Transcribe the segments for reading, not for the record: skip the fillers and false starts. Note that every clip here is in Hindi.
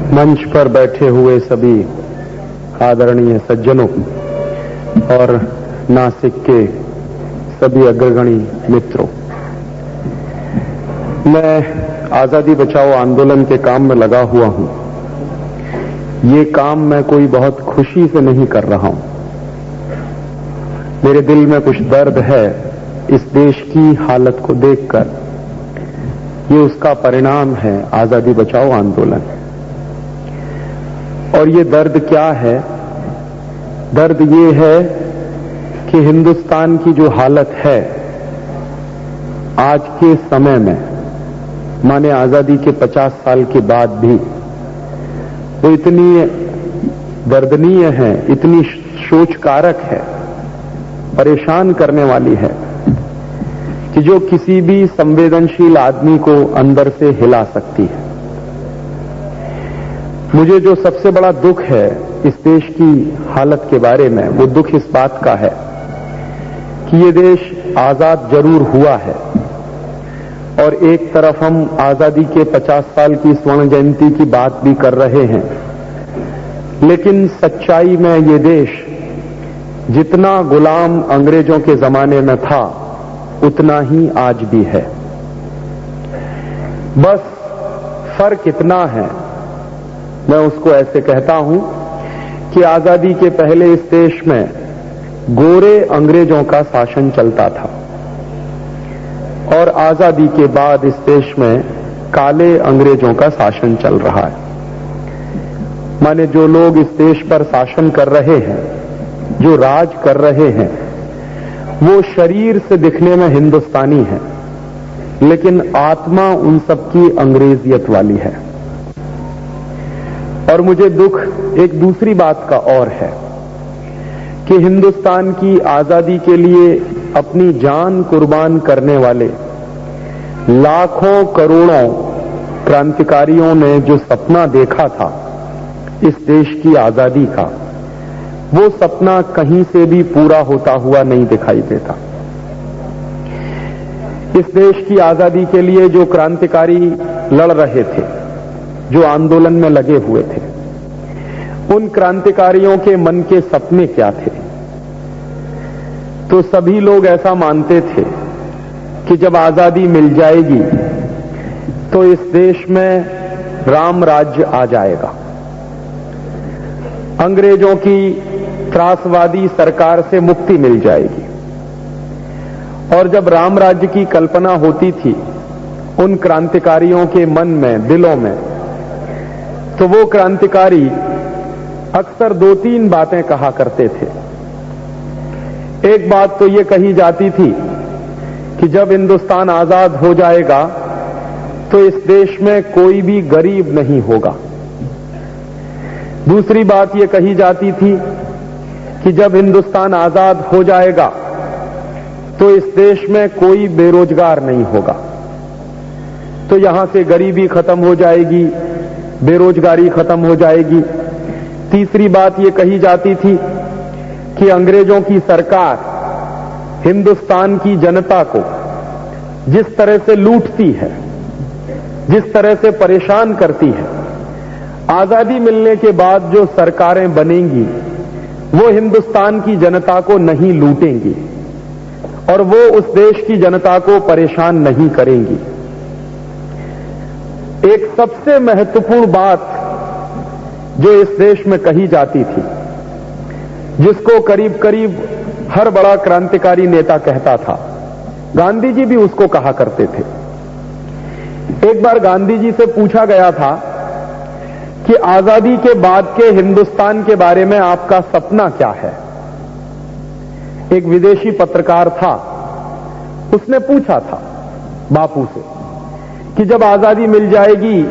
मंच पर बैठे हुए सभी आदरणीय सज्जनों और नासिक के सभी अग्रगणी मित्रों, मैं आजादी बचाओ आंदोलन के काम में लगा हुआ हूं। ये काम मैं कोई बहुत खुशी से नहीं कर रहा हूं। मेरे दिल में कुछ दर्द है इस देश की हालत को देखकर। ये उसका परिणाम है आजादी बचाओ आंदोलन। और ये दर्द क्या है? दर्द ये है कि हिंदुस्तान की जो हालत है आज के समय में, माने आजादी के 50 साल के बाद भी, वो इतनी दर्दनीय है, इतनी सोचकारक है, परेशान करने वाली है कि जो किसी भी संवेदनशील आदमी को अंदर से हिला सकती है। मुझे जो सबसे बड़ा दुख है इस देश की हालत के बारे में, वो दुख इस बात का है कि ये देश आजाद जरूर हुआ है और एक तरफ हम आजादी के 50 साल की स्वर्ण जयंती की बात भी कर रहे हैं, लेकिन सच्चाई में ये देश जितना गुलाम अंग्रेजों के जमाने में था उतना ही आज भी है। बस फर्क इतना है, मैं उसको ऐसे कहता हूं कि आजादी के पहले इस देश में गोरे अंग्रेजों का शासन चलता था और आजादी के बाद इस देश में काले अंग्रेजों का शासन चल रहा है। माने जो लोग इस देश पर शासन कर रहे हैं, जो राज कर रहे हैं, वो शरीर से दिखने में हिंदुस्तानी है, लेकिन आत्मा उन सबकी अंग्रेजियत वाली है। और मुझे दुख एक दूसरी बात का और है कि हिंदुस्तान की आजादी के लिए अपनी जान कुर्बान करने वाले लाखों करोड़ों क्रांतिकारियों ने जो सपना देखा था इस देश की आजादी का, वो सपना कहीं से भी पूरा होता हुआ नहीं दिखाई देता। इस देश की आजादी के लिए जो क्रांतिकारी लड़ रहे थे, जो आंदोलन में लगे हुए थे, उन क्रांतिकारियों के मन के सपने क्या थे? तो सभी लोग ऐसा मानते थे कि जब आजादी मिल जाएगी तो इस देश में राम राज्य आ जाएगा, अंग्रेजों की त्रासवादी सरकार से मुक्ति मिल जाएगी। और जब राम राज्य की कल्पना होती थी उन क्रांतिकारियों के मन में, दिलों में, तो वो क्रांतिकारी अक्सर 2-3 बातें कहा करते थे। एक बात तो ये कही जाती थी कि जब हिंदुस्तान आजाद हो जाएगा तो इस देश में कोई भी गरीब नहीं होगा। दूसरी बात ये कही जाती थी कि जब हिंदुस्तान आजाद हो जाएगा तो इस देश में कोई बेरोजगार नहीं होगा, तो यहां से गरीबी खत्म हो जाएगी, बेरोजगारी खत्म हो जाएगी। तीसरी बात ये कही जाती थी कि अंग्रेजों की सरकार हिंदुस्तान की जनता को जिस तरह से लूटती है, जिस तरह से परेशान करती है, आजादी मिलने के बाद जो सरकारें बनेंगी वो हिंदुस्तान की जनता को नहीं लूटेंगी और वो उस देश की जनता को परेशान नहीं करेंगी। एक सबसे महत्वपूर्ण बात जो इस देश में कही जाती थी, जिसको करीब करीब हर बड़ा क्रांतिकारी नेता कहता था, गांधी जी भी उसको कहा करते थे। एक बार गांधी जी से पूछा गया था कि आजादी के बाद के हिंदुस्तान के बारे में आपका सपना क्या है? एक विदेशी पत्रकार था, उसने पूछा था बापू से कि जब आजादी मिल जाएगी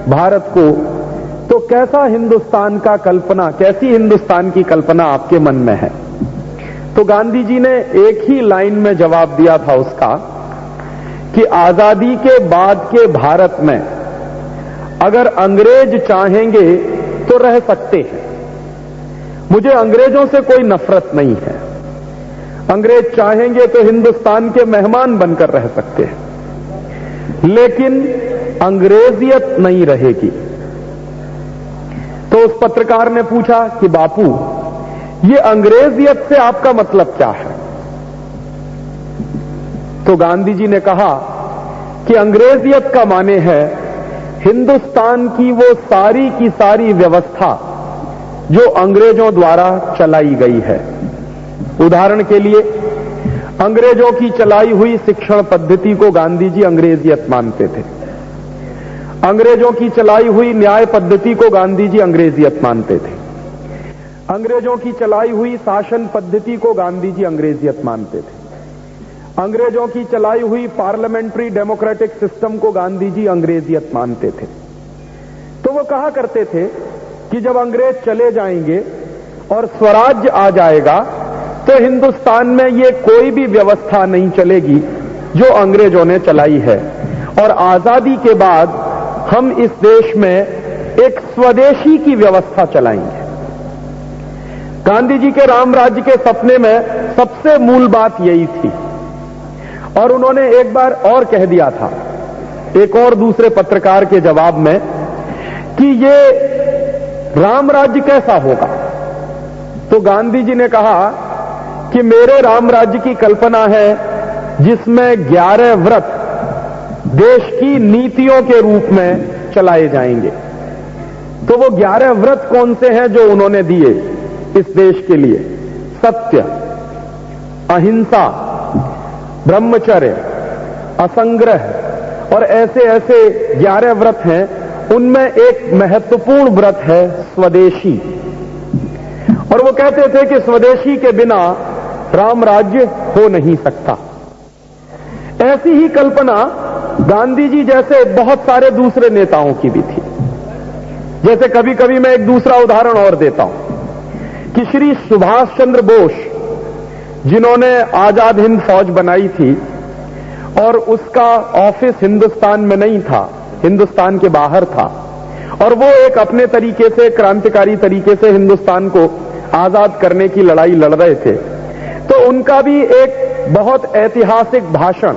भारत को तो कैसा हिंदुस्तान का कल्पना, कैसी हिंदुस्तान की कल्पना आपके मन में है? तो गांधी जी ने एक ही लाइन में जवाब दिया था उसका कि आजादी के बाद के भारत में अगर अंग्रेज चाहेंगे तो रह सकते हैं। मुझे अंग्रेजों से कोई नफरत नहीं है, अंग्रेज चाहेंगे तो हिंदुस्तान के मेहमान बनकर रह सकते हैं, लेकिन अंग्रेजियत नहीं रहेगी। तो उस पत्रकार ने पूछा कि बापू, ये अंग्रेजियत से आपका मतलब क्या है? तो गांधी जी ने कहा कि अंग्रेजियत का माने है हिंदुस्तान की वो सारी की सारी व्यवस्था जो अंग्रेजों द्वारा चलाई गई है। उदाहरण के लिए, अंग्रेजों की चलाई हुई शिक्षण पद्धति को गांधी जी अंग्रेजियत मानते थे। अंग्रेजों की चलाई हुई न्याय पद्धति को गांधी जी अंग्रेजियत मानते थे। अंग्रेजों की चलाई हुई शासन पद्धति को गांधी जी अंग्रेजियत मानते थे। अंग्रेजों की चलाई हुई पार्लियामेंट्री डेमोक्रेटिक सिस्टम को गांधी जी अंग्रेजियत मानते थे। तो वो कहा करते थे कि जब अंग्रेज चले जाएंगे और स्वराज्य आ जाएगा तो हिंदुस्तान में ये कोई भी व्यवस्था नहीं चलेगी जो अंग्रेजों ने चलाई है, और आजादी के बाद हम इस देश में एक स्वदेशी की व्यवस्था चलाएंगे। गांधी जी के राम राज्य के सपने में सबसे मूल बात यही थी। और उन्होंने एक बार और कह दिया था, एक और दूसरे पत्रकार के जवाब में, कि ये राम राज्य कैसा होगा? तो गांधी जी ने कहा कि मेरे राम राज्य की कल्पना है जिसमें 11 व्रत देश की नीतियों के रूप में चलाए जाएंगे। तो वो 11 व्रत कौन से हैं जो उन्होंने दिए इस देश के लिए? सत्य, अहिंसा, ब्रह्मचर्य, असंग्रह और ऐसे ऐसे 11 व्रत हैं। उनमें एक महत्वपूर्ण व्रत है स्वदेशी, और वो कहते थे कि स्वदेशी के बिना राम राज्य हो नहीं सकता। ऐसी ही कल्पना गांधी जी जैसे बहुत सारे दूसरे नेताओं की भी थी। जैसे कभी कभी मैं एक दूसरा उदाहरण और देता हूं कि श्री सुभाष चंद्र बोस, जिन्होंने आजाद हिंद फौज बनाई थी, और उसका ऑफिस हिंदुस्तान में नहीं था, हिंदुस्तान के बाहर था, और वो एक अपने तरीके से क्रांतिकारी तरीके से हिंदुस्तान को आजाद करने की लड़ाई लड़ रहे थे। तो उनका भी एक बहुत ऐतिहासिक भाषण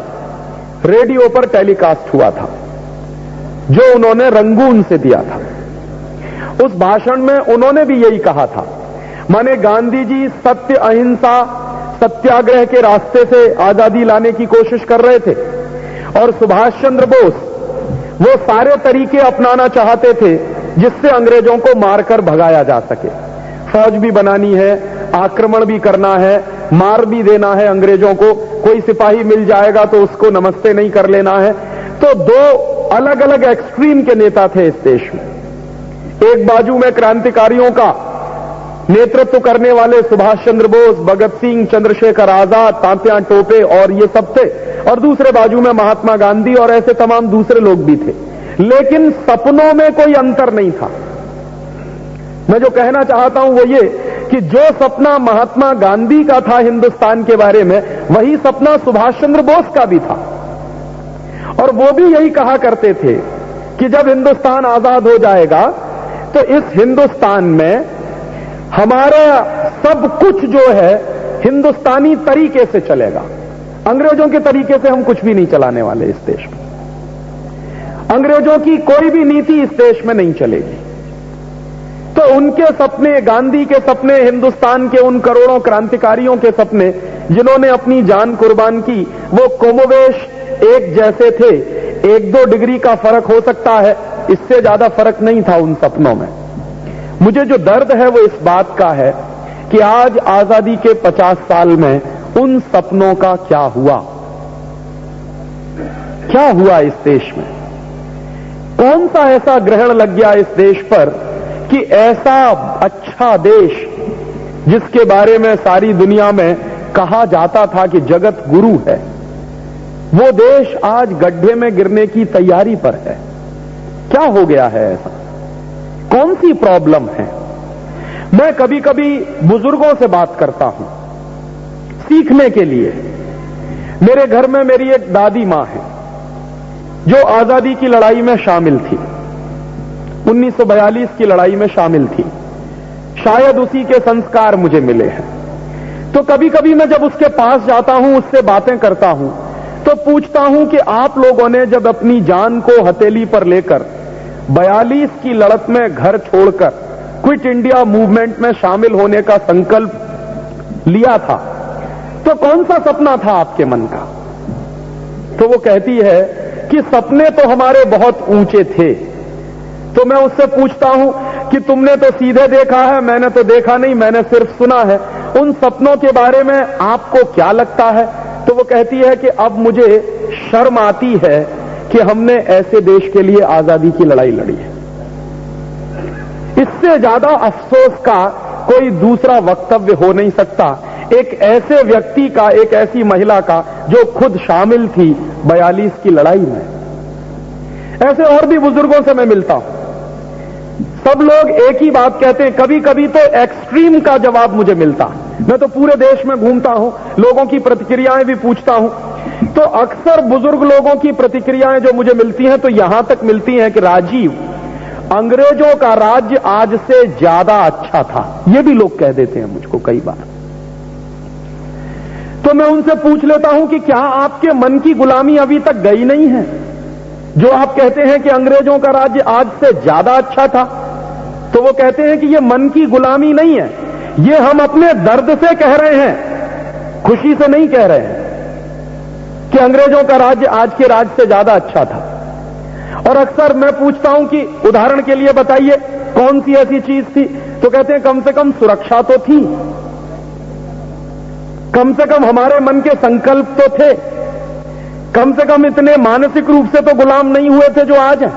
रेडियो पर टेलीकास्ट हुआ था, जो उन्होंने रंगून से दिया था। उस भाषण में उन्होंने भी यही कहा था, माने गांधी जी सत्य, अहिंसा, सत्याग्रह के रास्ते से आजादी लाने की कोशिश कर रहे थे, और सुभाष चंद्र बोस वो सारे तरीके अपनाना चाहते थे जिससे अंग्रेजों को मारकर भगाया जा सके। फौज भी बनानी है, आक्रमण भी करना है, मार भी देना है अंग्रेजों को, कोई सिपाही मिल जाएगा तो उसको नमस्ते नहीं कर लेना है। तो दो अलग अलग एक्सट्रीम के नेता थे इस देश में। एक बाजू में क्रांतिकारियों का नेतृत्व करने वाले सुभाष चंद्र बोस, भगत सिंह, चंद्रशेखर आजाद, तात्या टोपे और ये सब थे, और दूसरे बाजू में महात्मा गांधी और ऐसे तमाम दूसरे लोग भी थे। लेकिन सपनों में कोई अंतर नहीं था। मैं जो कहना चाहता हूं वो ये कि जो सपना महात्मा गांधी का था हिंदुस्तान के बारे में, वही सपना सुभाष चंद्र बोस का भी था। और वो भी यही कहा करते थे कि जब हिंदुस्तान आजाद हो जाएगा तो इस हिंदुस्तान में हमारा सब कुछ जो है हिंदुस्तानी तरीके से चलेगा। अंग्रेजों के तरीके से हम कुछ भी नहीं चलाने वाले इस देश में। अंग्रेजों की कोई भी नीति इस देश में नहीं चलेगी। तो उनके सपने, गांधी के सपने, हिंदुस्तान के उन करोड़ों क्रांतिकारियों के सपने जिन्होंने अपनी जान कुर्बान की, वो कमोवेश एक जैसे थे। 1-2 डिग्री का फर्क हो सकता है, इससे ज्यादा फर्क नहीं था उन सपनों में। मुझे जो दर्द है वो इस बात का है कि आज आजादी के 50 साल में उन सपनों का क्या हुआ? क्या हुआ इस देश में? कौन सा ऐसा ग्रहण लग गया इस देश पर कि ऐसा अच्छा देश जिसके बारे में सारी दुनिया में कहा जाता था कि जगत गुरु है, वो देश आज गड्ढे में गिरने की तैयारी पर है। क्या हो गया है ऐसा? कौन सी प्रॉब्लम है? मैं कभी कभी बुजुर्गों से बात करता हूं सीखने के लिए। मेरे घर में मेरी एक दादी मां है जो आजादी की लड़ाई में शामिल थी, 1942 की लड़ाई में शामिल थी। शायद उसी के संस्कार मुझे मिले हैं। तो कभी कभी मैं जब उसके पास जाता हूं, उससे बातें करता हूं, तो पूछता हूं कि आप लोगों ने जब अपनी जान को हथेली पर लेकर 42 की लड़त में घर छोड़कर क्विट इंडिया मूवमेंट में शामिल होने का संकल्प लिया था, तो कौन सा सपना था आपके मन का? तो वो कहती है कि सपने तो हमारे बहुत ऊंचे थे। तो मैं उससे पूछता हूं कि तुमने तो सीधे देखा है, मैंने तो देखा नहीं, मैंने सिर्फ सुना है, उन सपनों के बारे में आपको क्या लगता है? तो वो कहती है कि अब मुझे शर्म आती है कि हमने ऐसे देश के लिए आजादी की लड़ाई लड़ी है। इससे ज्यादा अफसोस का कोई दूसरा वक्तव्य हो नहीं सकता एक ऐसे व्यक्ति का, एक ऐसी महिला का जो खुद शामिल थी 42 की लड़ाई में। ऐसे और भी बुजुर्गों से मैं मिलता हूं, सब लोग एक ही बात कहते हैं। कभी कभी तो एक्सट्रीम का जवाब मुझे मिलता। मैं तो पूरे देश में घूमता हूं, लोगों की प्रतिक्रियाएं भी पूछता हूं, तो अक्सर बुजुर्ग लोगों की प्रतिक्रियाएं जो मुझे मिलती हैं तो यहां तक मिलती हैं कि राजीव, अंग्रेजों का राज्य आज से ज्यादा अच्छा था। ये भी लोग कह देते हैं मुझको कई बार। तो मैं उनसे पूछ लेता हूं कि क्या आपके मन की गुलामी अभी तक गई नहीं है? जो आप कहते हैं कि अंग्रेजों का राज्य आज से ज्यादा अच्छा था, तो वो कहते हैं कि ये मन की गुलामी नहीं है, ये हम अपने दर्द से कह रहे हैं, खुशी से नहीं कह रहे हैं कि अंग्रेजों का राज्य आज के राज्य से ज्यादा अच्छा था। और अक्सर मैं पूछता हूं कि उदाहरण के लिए बताइए कौन सी ऐसी चीज थी, तो कहते हैं कम से कम सुरक्षा तो थी, कम से कम हमारे मन के संकल्प तो थे, कम से कम इतने मानसिक रूप से तो गुलाम नहीं हुए थे जो आज हैं।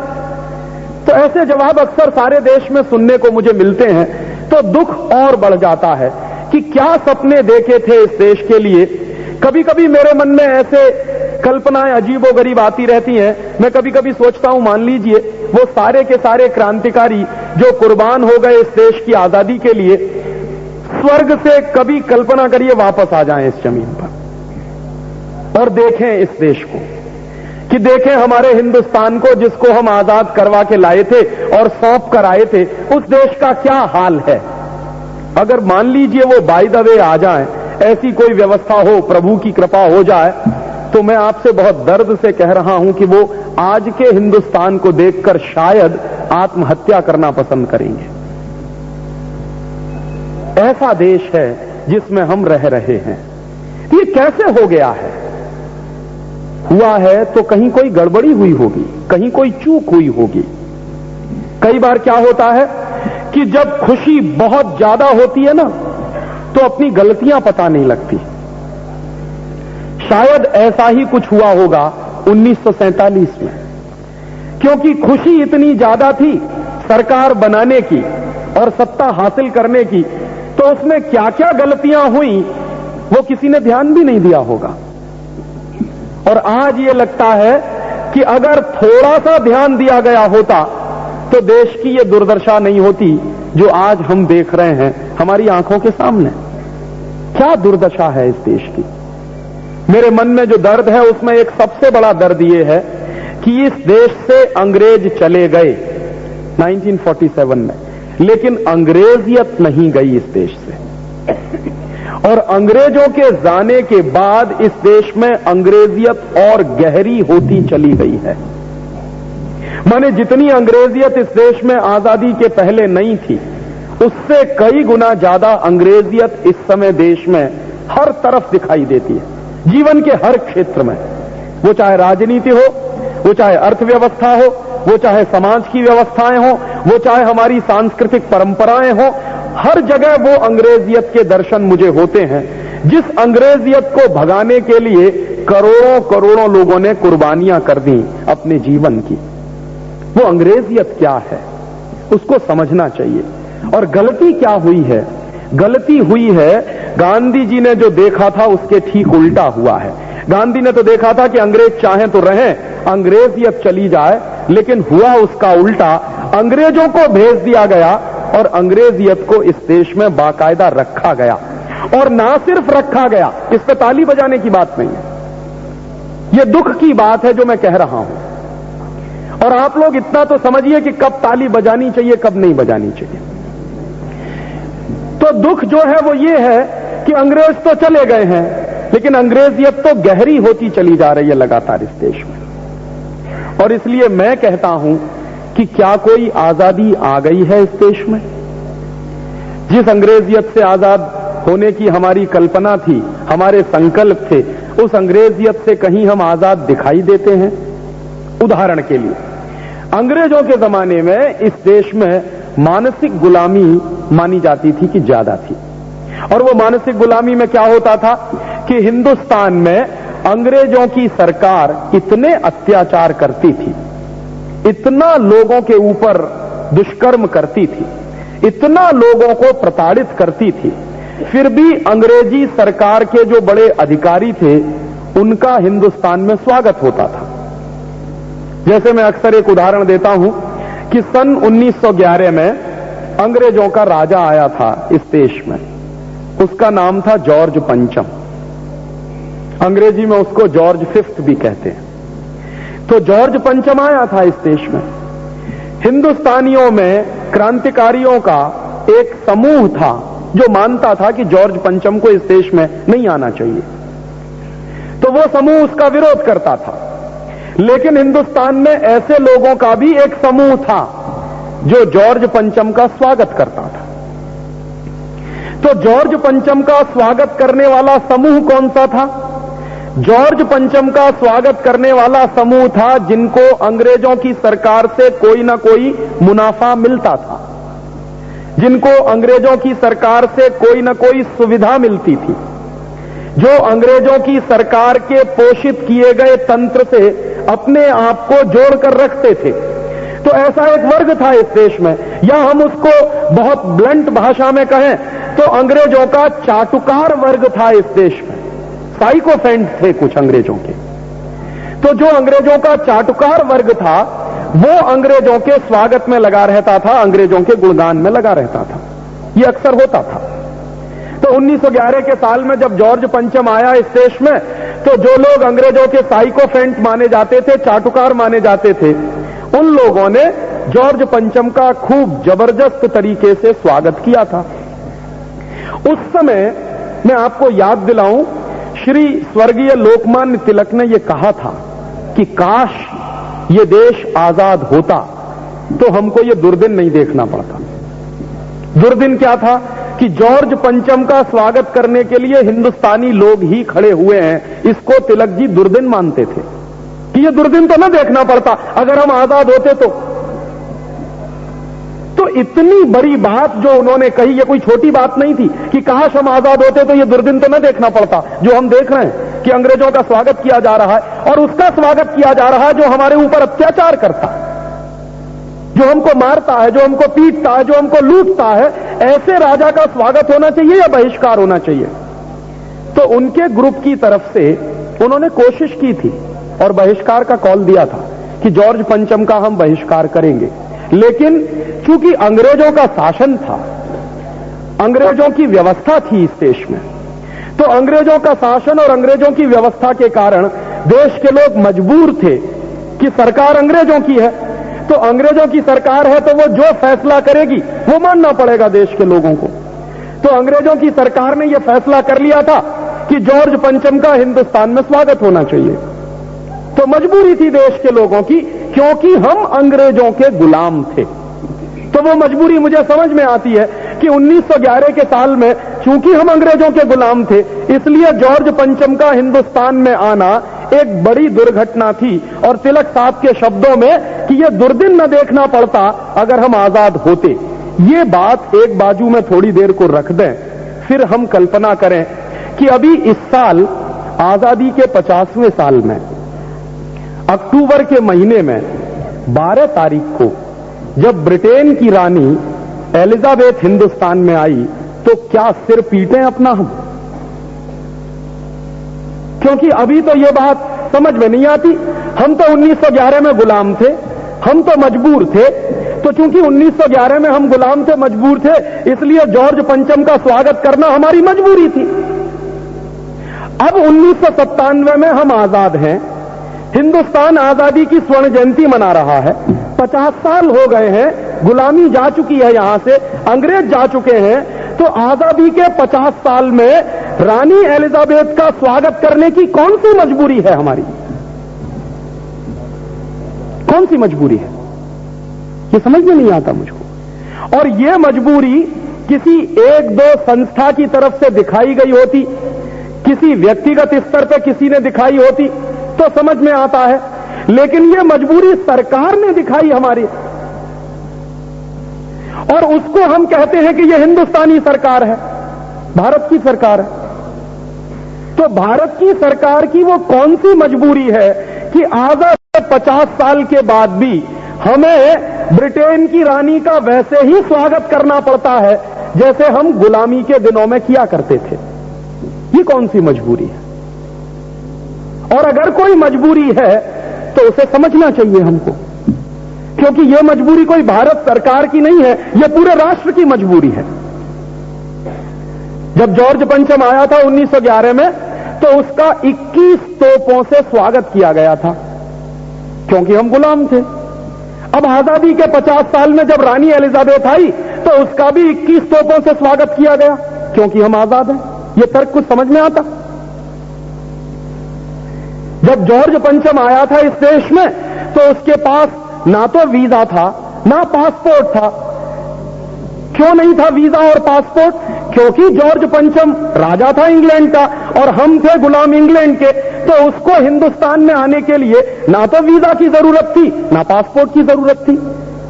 तो ऐसे जवाब अक्सर सारे देश में सुनने को मुझे मिलते हैं, तो दुख और बढ़ जाता है कि क्या सपने देखे थे इस देश के लिए। कभी कभी मेरे मन में ऐसे कल्पनाएं अजीबोगरीब आती रहती हैं। मैं कभी कभी सोचता हूं, मान लीजिए वो सारे के सारे क्रांतिकारी जो कुर्बान हो गए इस देश की आजादी के लिए, स्वर्ग से कभी कल्पना करिए वापस आ जाएं इस जमीन पर और देखें इस देश को, कि देखें हमारे हिंदुस्तान को जिसको हम आजाद करवा के लाए थे और सौंप कर आए थे, उस देश का क्या हाल है। अगर मान लीजिए वो बाय द वे आ जाएं, ऐसी कोई व्यवस्था हो, प्रभु की कृपा हो जाए, तो मैं आपसे बहुत दर्द से कह रहा हूं कि वो आज के हिंदुस्तान को देखकर शायद आत्महत्या करना पसंद करेंगे। ऐसा देश है जिसमें हम रह रहे हैं। ये कैसे हो गया है? हुआ है तो कहीं कोई गड़बड़ी हुई होगी, कहीं कोई चूक हुई होगी। कई बार क्या होता है कि जब खुशी बहुत ज्यादा होती है ना, तो अपनी गलतियां पता नहीं लगती। शायद ऐसा ही कुछ हुआ होगा 1947 में, क्योंकि खुशी इतनी ज्यादा थी सरकार बनाने की और सत्ता हासिल करने की, तो उसमें क्या क्या गलतियां हुई वो किसी ने ध्यान भी नहीं दिया होगा। और आज ये लगता है कि अगर थोड़ा सा ध्यान दिया गया होता तो देश की ये दुर्दशा नहीं होती जो आज हम देख रहे हैं हमारी आंखों के सामने। क्या दुर्दशा है इस देश की। मेरे मन में जो दर्द है उसमें एक सबसे बड़ा दर्द ये है कि इस देश से अंग्रेज चले गए 1947 में, लेकिन अंग्रेजियत नहीं गई इस देश से। और अंग्रेजों के जाने के बाद इस देश में अंग्रेजियत और गहरी होती चली गई है। माने जितनी अंग्रेजियत इस देश में आजादी के पहले नहीं थी, उससे कई गुना ज्यादा अंग्रेजियत इस समय देश में हर तरफ दिखाई देती है, जीवन के हर क्षेत्र में। वो चाहे राजनीति हो, वो चाहे अर्थव्यवस्था हो, वो चाहे समाज की व्यवस्थाएं हो, वो चाहे हमारी सांस्कृतिक परंपराएं हो, हर जगह वो अंग्रेजियत के दर्शन मुझे होते हैं। जिस अंग्रेजियत को भगाने के लिए करोड़ों करोड़ों लोगों ने कुर्बानियां कर दी अपने जीवन की, वो अंग्रेजियत क्या है उसको समझना चाहिए। और गलती क्या हुई है? गलती हुई है गांधी जी ने जो देखा था उसके ठीक उल्टा हुआ है। गांधी ने तो देखा था कि अंग्रेज चाहें तो रहें, अंग्रेजियत चली जाए, लेकिन हुआ उसका उल्टा। अंग्रेजों को भेज दिया गया और अंग्रेजियत को इस देश में बाकायदा रखा गया। और ना सिर्फ रखा गया, इस पर ताली बजाने की बात नहीं है, यह दुख की बात है जो मैं कह रहा हूं। और आप लोग इतना तो समझिए कि कब ताली बजानी चाहिए, कब नहीं बजानी चाहिए। तो दुख जो है वो ये है कि अंग्रेज तो चले गए हैं, लेकिन अंग्रेजियत तो गहरी होती चली जा रही है लगातार इस देश में। और इसलिए मैं कहता हूं कि क्या कोई आजादी आ गई है इस देश में? जिस अंग्रेजियत से आजाद होने की हमारी कल्पना थी, हमारे संकल्प थे, उस अंग्रेजियत से कहीं हम आजाद दिखाई देते हैं? उदाहरण के लिए, अंग्रेजों के जमाने में इस देश में मानसिक गुलामी मानी जाती थी कि ज्यादा थी। और वो मानसिक गुलामी में क्या होता था कि हिंदुस्तान में अंग्रेजों की सरकार इतने अत्याचार करती थी, इतना लोगों के ऊपर दुष्कर्म करती थी, इतना लोगों को प्रताड़ित करती थी, फिर भी अंग्रेजी सरकार के जो बड़े अधिकारी थे उनका हिंदुस्तान में स्वागत होता था। जैसे मैं अक्सर एक उदाहरण देता हूं कि सन 1911 में अंग्रेजों का राजा आया था इस देश में, उसका नाम था जॉर्ज पंचम, अंग्रेजी में उसको जॉर्ज फिफ्थ भी कहते हैं। तो जॉर्ज पंचम आया था इस देश में। हिंदुस्तानियों में क्रांतिकारियों का एक समूह था जो मानता था कि जॉर्ज पंचम को इस देश में नहीं आना चाहिए, तो वो समूह उसका विरोध करता था। लेकिन हिंदुस्तान में ऐसे लोगों का भी एक समूह था जो जॉर्ज पंचम का स्वागत करता था। तो जॉर्ज पंचम का स्वागत करने वाला समूह कौन सा था? जॉर्ज पंचम का स्वागत करने वाला समूह था जिनको अंग्रेजों की सरकार से कोई ना कोई मुनाफा मिलता था, जिनको अंग्रेजों की सरकार से कोई ना कोई सुविधा मिलती थी, जो अंग्रेजों की सरकार के पोषित किए गए तंत्र से अपने आप को जोड़कर रखते थे। तो ऐसा एक वर्ग था इस देश में, या हम उसको बहुत ब्लंट भाषा में कहें तो अंग्रेजों का चाटुकार वर्ग था इस देश में, साइकोफेंट थे कुछ अंग्रेजों के। तो जो अंग्रेजों का चाटुकार वर्ग था वो अंग्रेजों के स्वागत में लगा रहता था, अंग्रेजों के गुणगान में लगा रहता था। ये अक्सर होता था। तो 1911 के साल में जब जॉर्ज पंचम आया इस देश में, तो जो लोग अंग्रेजों के साइकोफेंट माने जाते थे, चाटुकार माने जाते थे, उन लोगों ने जॉर्ज पंचम का खूब जबरदस्त तरीके से स्वागत किया था। उस समय मैं आपको याद दिलाऊं, श्री स्वर्गीय लोकमान्य तिलक ने यह कहा था कि काश ये देश आजाद होता तो हमको ये दुर्दिन नहीं देखना पड़ता। दुर्दिन क्या था कि जॉर्ज पंचम का स्वागत करने के लिए हिंदुस्तानी लोग ही खड़े हुए हैं, इसको तिलक जी दुर्दिन मानते थे कि ये दुर्दिन तो ना देखना पड़ता अगर हम आजाद होते तो इतनी बड़ी बात जो उन्होंने कही, ये कोई छोटी बात नहीं थी कि काश हम आजाद होते तो ये दुर्दिन तो ना देखना पड़ता जो हम देख रहे हैं कि अंग्रेजों का स्वागत किया जा रहा है, और उसका स्वागत किया जा रहा है जो हमारे ऊपर अत्याचार करता है, जो हमको मारता है, जो हमको पीटता है, जो हमको लूटता है। ऐसे राजा का स्वागत होना चाहिए या बहिष्कार होना चाहिए? तो उनके ग्रुप की तरफ से उन्होंने कोशिश की थी और बहिष्कार का कॉल दिया था कि जॉर्ज पंचम का हम बहिष्कार करेंगे। लेकिन चूंकि अंग्रेजों का शासन था, अंग्रेजों की व्यवस्था थी इस देश में, तो अंग्रेजों का शासन और अंग्रेजों की व्यवस्था के कारण देश के लोग मजबूर थे कि सरकार अंग्रेजों की है, तो अंग्रेजों की सरकार है तो वो जो फैसला करेगी वो मानना पड़ेगा देश के लोगों को। तो अंग्रेजों की सरकार ने यह फैसला कर लिया था कि जॉर्ज पंचम का हिंदुस्तान में स्वागत होना चाहिए। तो मजबूरी थी देश के लोगों की, क्योंकि हम अंग्रेजों के गुलाम थे। तो वो मजबूरी मुझे समझ में आती है कि 1911 के साल में चूंकि हम अंग्रेजों के गुलाम थे, इसलिए जॉर्ज पंचम का हिंदुस्तान में आना एक बड़ी दुर्घटना थी। और तिलक साहब के शब्दों में कि यह दुर्दिन न देखना पड़ता अगर हम आजाद होते। ये बात एक बाजू में थोड़ी देर को रख दें, फिर हम कल्पना करें कि अभी इस साल आजादी के 50वें साल में अक्टूबर के महीने में 12 तारीख को जब ब्रिटेन की रानी एलिजाबेथ हिंदुस्तान में आई, तो क्या सिर पीटे अपना हम? क्योंकि अभी तो ये बात समझ में नहीं आती। हम तो 1911 में गुलाम थे, हम तो मजबूर थे, तो चूंकि 1911 में हम गुलाम थे, मजबूर थे, इसलिए जॉर्ज पंचम का स्वागत करना हमारी मजबूरी थी। अब 1997 में हम आजाद हैं, हिंदुस्तान आजादी की स्वर्ण जयंती मना रहा है, 50 साल हो गए हैं, गुलामी जा चुकी है, यहां से अंग्रेज जा चुके हैं। तो आजादी के 50 साल में रानी एलिजाबेथ का स्वागत करने की कौन सी मजबूरी है हमारी? कौन सी मजबूरी है? ये समझ में नहीं आता मुझको। और ये मजबूरी किसी एक दो संस्था की तरफ से दिखाई गई होती, किसी व्यक्तिगत स्तर पर किसी ने दिखाई होती तो समझ में आता है, लेकिन ये मजबूरी सरकार ने दिखाई हमारी, और उसको हम कहते हैं कि ये हिंदुस्तानी सरकार है, भारत की सरकार है। तो भारत की सरकार की वो कौन सी मजबूरी है कि आजाद 50 साल के बाद भी हमें ब्रिटेन की रानी का वैसे ही स्वागत करना पड़ता है जैसे हम गुलामी के दिनों में किया करते थे? ये कौन सी मजबूरी है? और अगर कोई मजबूरी है तो उसे समझना चाहिए हमको, क्योंकि यह मजबूरी कोई भारत सरकार की नहीं है, यह पूरे राष्ट्र की मजबूरी है। जब जॉर्ज पंचम आया था 1911 में, तो उसका 21 तोपों से स्वागत किया गया था, क्योंकि हम गुलाम थे। अब आजादी के 50 साल में जब रानी एलिजाबेथ आई, तो उसका भी 21 तोपों से स्वागत किया गया, क्योंकि हम आजाद हैं। यह तर्क कुछ समझ में आता? जब जॉर्ज पंचम आया था इस देश में, तो उसके पास ना तो वीजा था ना पासपोर्ट था। क्यों नहीं था वीजा और पासपोर्ट? क्योंकि जॉर्ज पंचम राजा था इंग्लैंड का और हम थे गुलाम इंग्लैंड के, तो उसको हिंदुस्तान में आने के लिए ना तो वीजा की जरूरत थी ना पासपोर्ट की जरूरत थी।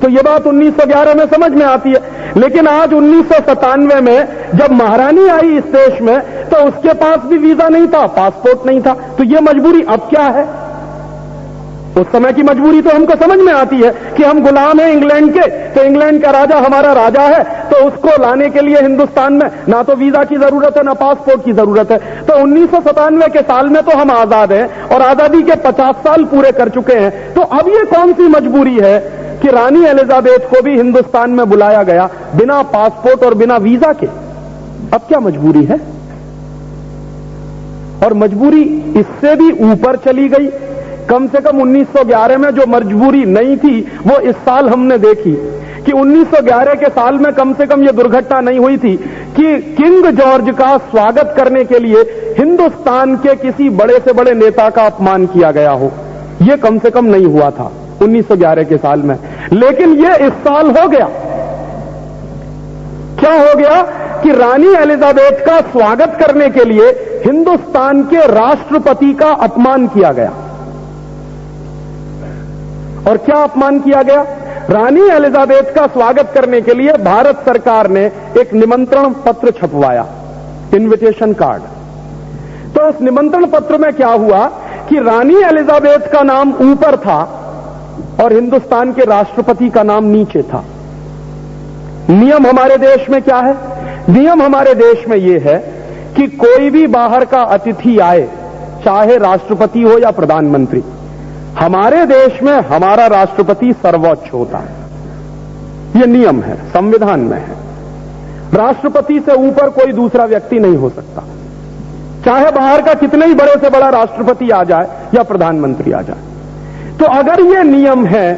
तो ये बात 1911 में समझ में आती है। लेकिन आज 1997 में जब महारानी आई इस देश में, तो उसके पास भी वीजा नहीं था, पासपोर्ट नहीं था। तो ये मजबूरी अब क्या है? उस समय की मजबूरी तो हमको समझ में आती है कि हम गुलाम हैं इंग्लैंड के, तो इंग्लैंड का राजा हमारा राजा है, तो उसको लाने के लिए हिंदुस्तान में ना तो वीजा की जरूरत है ना पासपोर्ट की जरूरत है। तो 1997 के साल में तो हम आजाद हैं और आजादी के 50 साल पूरे कर चुके हैं। तो अब ये कौन सी मजबूरी है कि रानी एलिजाबेथ को भी हिंदुस्तान में बुलाया गया बिना पासपोर्ट और बिना वीजा के? अब क्या मजबूरी है? और मजबूरी इससे भी ऊपर चली गई। कम से कम 1911 में जो मजबूरी नहीं थी, वो इस साल हमने देखी कि 1911 के साल में कम से कम ये दुर्घटना नहीं हुई थी कि किंग जॉर्ज का स्वागत करने के लिए हिंदुस्तान के किसी बड़े से बड़े नेता का अपमान किया गया हो। ये कम से कम नहीं हुआ था 1911 के साल में, लेकिन ये इस साल हो गया। क्या हो गया कि रानी एलिजाबेथ का स्वागत करने के लिए हिंदुस्तान के राष्ट्रपति का अपमान किया गया। और क्या अपमान किया गया? रानी एलिजाबेथ का स्वागत करने के लिए भारत सरकार ने एक निमंत्रण पत्र छपवाया, इनविटेशन कार्ड। तो उस निमंत्रण पत्र में क्या हुआ कि रानी एलिजाबेथ का नाम ऊपर था और हिंदुस्तान के राष्ट्रपति का नाम नीचे था। नियम हमारे देश में क्या है? नियम हमारे देश में यह है कि कोई भी बाहर का अतिथि आए, चाहे राष्ट्रपति हो या प्रधानमंत्री, हमारे देश में हमारा राष्ट्रपति सर्वोच्च होता है। यह नियम है, संविधान में है। राष्ट्रपति से ऊपर कोई दूसरा व्यक्ति नहीं हो सकता, चाहे बाहर का कितने ही बड़े से बड़ा राष्ट्रपति आ जाए या प्रधानमंत्री आ जाए। तो अगर यह नियम है,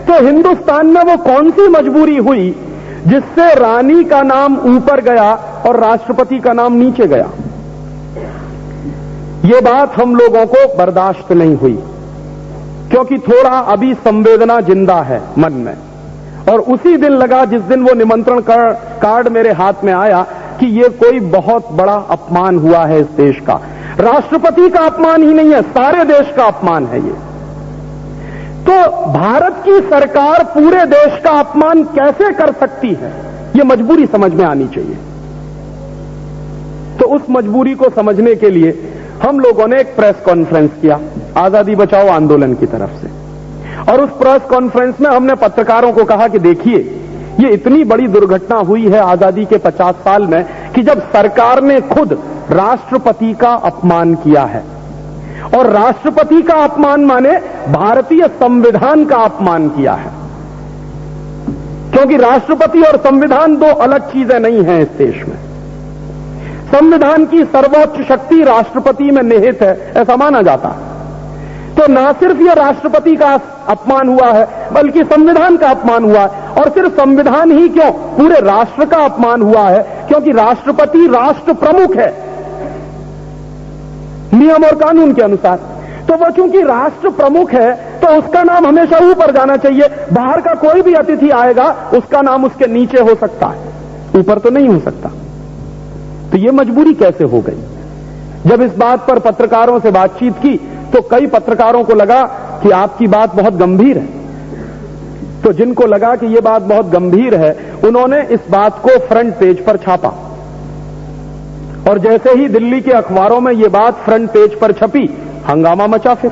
तो हिंदुस्तान में वो कौन सी मजबूरी हुई जिससे रानी का नाम ऊपर गया और राष्ट्रपति का नाम नीचे गया? ये बात हम लोगों को बर्दाश्त नहीं हुई, क्योंकि थोड़ा अभी संवेदना जिंदा है मन में। और उसी दिन लगा जिस दिन वो निमंत्रण कार्ड मेरे हाथ में आया कि ये कोई बहुत बड़ा अपमान हुआ है इस देश का। राष्ट्रपति का अपमान ही नहीं है, सारे देश का अपमान है ये। तो भारत की सरकार पूरे देश का अपमान कैसे कर सकती है? ये मजबूरी समझ में आनी चाहिए। तो उस मजबूरी को समझने के लिए हम लोगों ने एक प्रेस कॉन्फ्रेंस किया आजादी बचाओ आंदोलन की तरफ से। और उस प्रेस कॉन्फ्रेंस में हमने पत्रकारों को कहा कि देखिए, ये इतनी बड़ी दुर्घटना हुई है आजादी के 50 साल में कि जब सरकार ने खुद राष्ट्रपति का अपमान किया है। और राष्ट्रपति का अपमान माने भारतीय संविधान का अपमान किया है, क्योंकि राष्ट्रपति और संविधान दो अलग चीजें नहीं हैं इस देश में। संविधान की सर्वोच्च शक्ति राष्ट्रपति में निहित है, ऐसा माना जाता है। तो ना सिर्फ यह राष्ट्रपति का अपमान हुआ है, बल्कि संविधान का अपमान हुआ है। और सिर्फ संविधान ही क्यों, पूरे राष्ट्र का अपमान हुआ है, क्योंकि राष्ट्रपति राष्ट्र प्रमुख है नियम और कानून के अनुसार। तो वह चूंकि राष्ट्र प्रमुख है, तो उसका नाम हमेशा ऊपर जाना चाहिए। बाहर का कोई भी अतिथि आएगा, उसका नाम उसके नीचे हो सकता है, ऊपर तो नहीं हो सकता। तो ये मजबूरी कैसे हो गई? जब इस बात पर पत्रकारों से बातचीत की तो कई पत्रकारों को लगा कि आपकी बात बहुत गंभीर है। तो जिनको लगा कि यह बात बहुत गंभीर है, उन्होंने इस बात को फ्रंट पेज पर छापा। और जैसे ही दिल्ली के अखबारों में यह बात फ्रंट पेज पर छपी, हंगामा मचा फिर।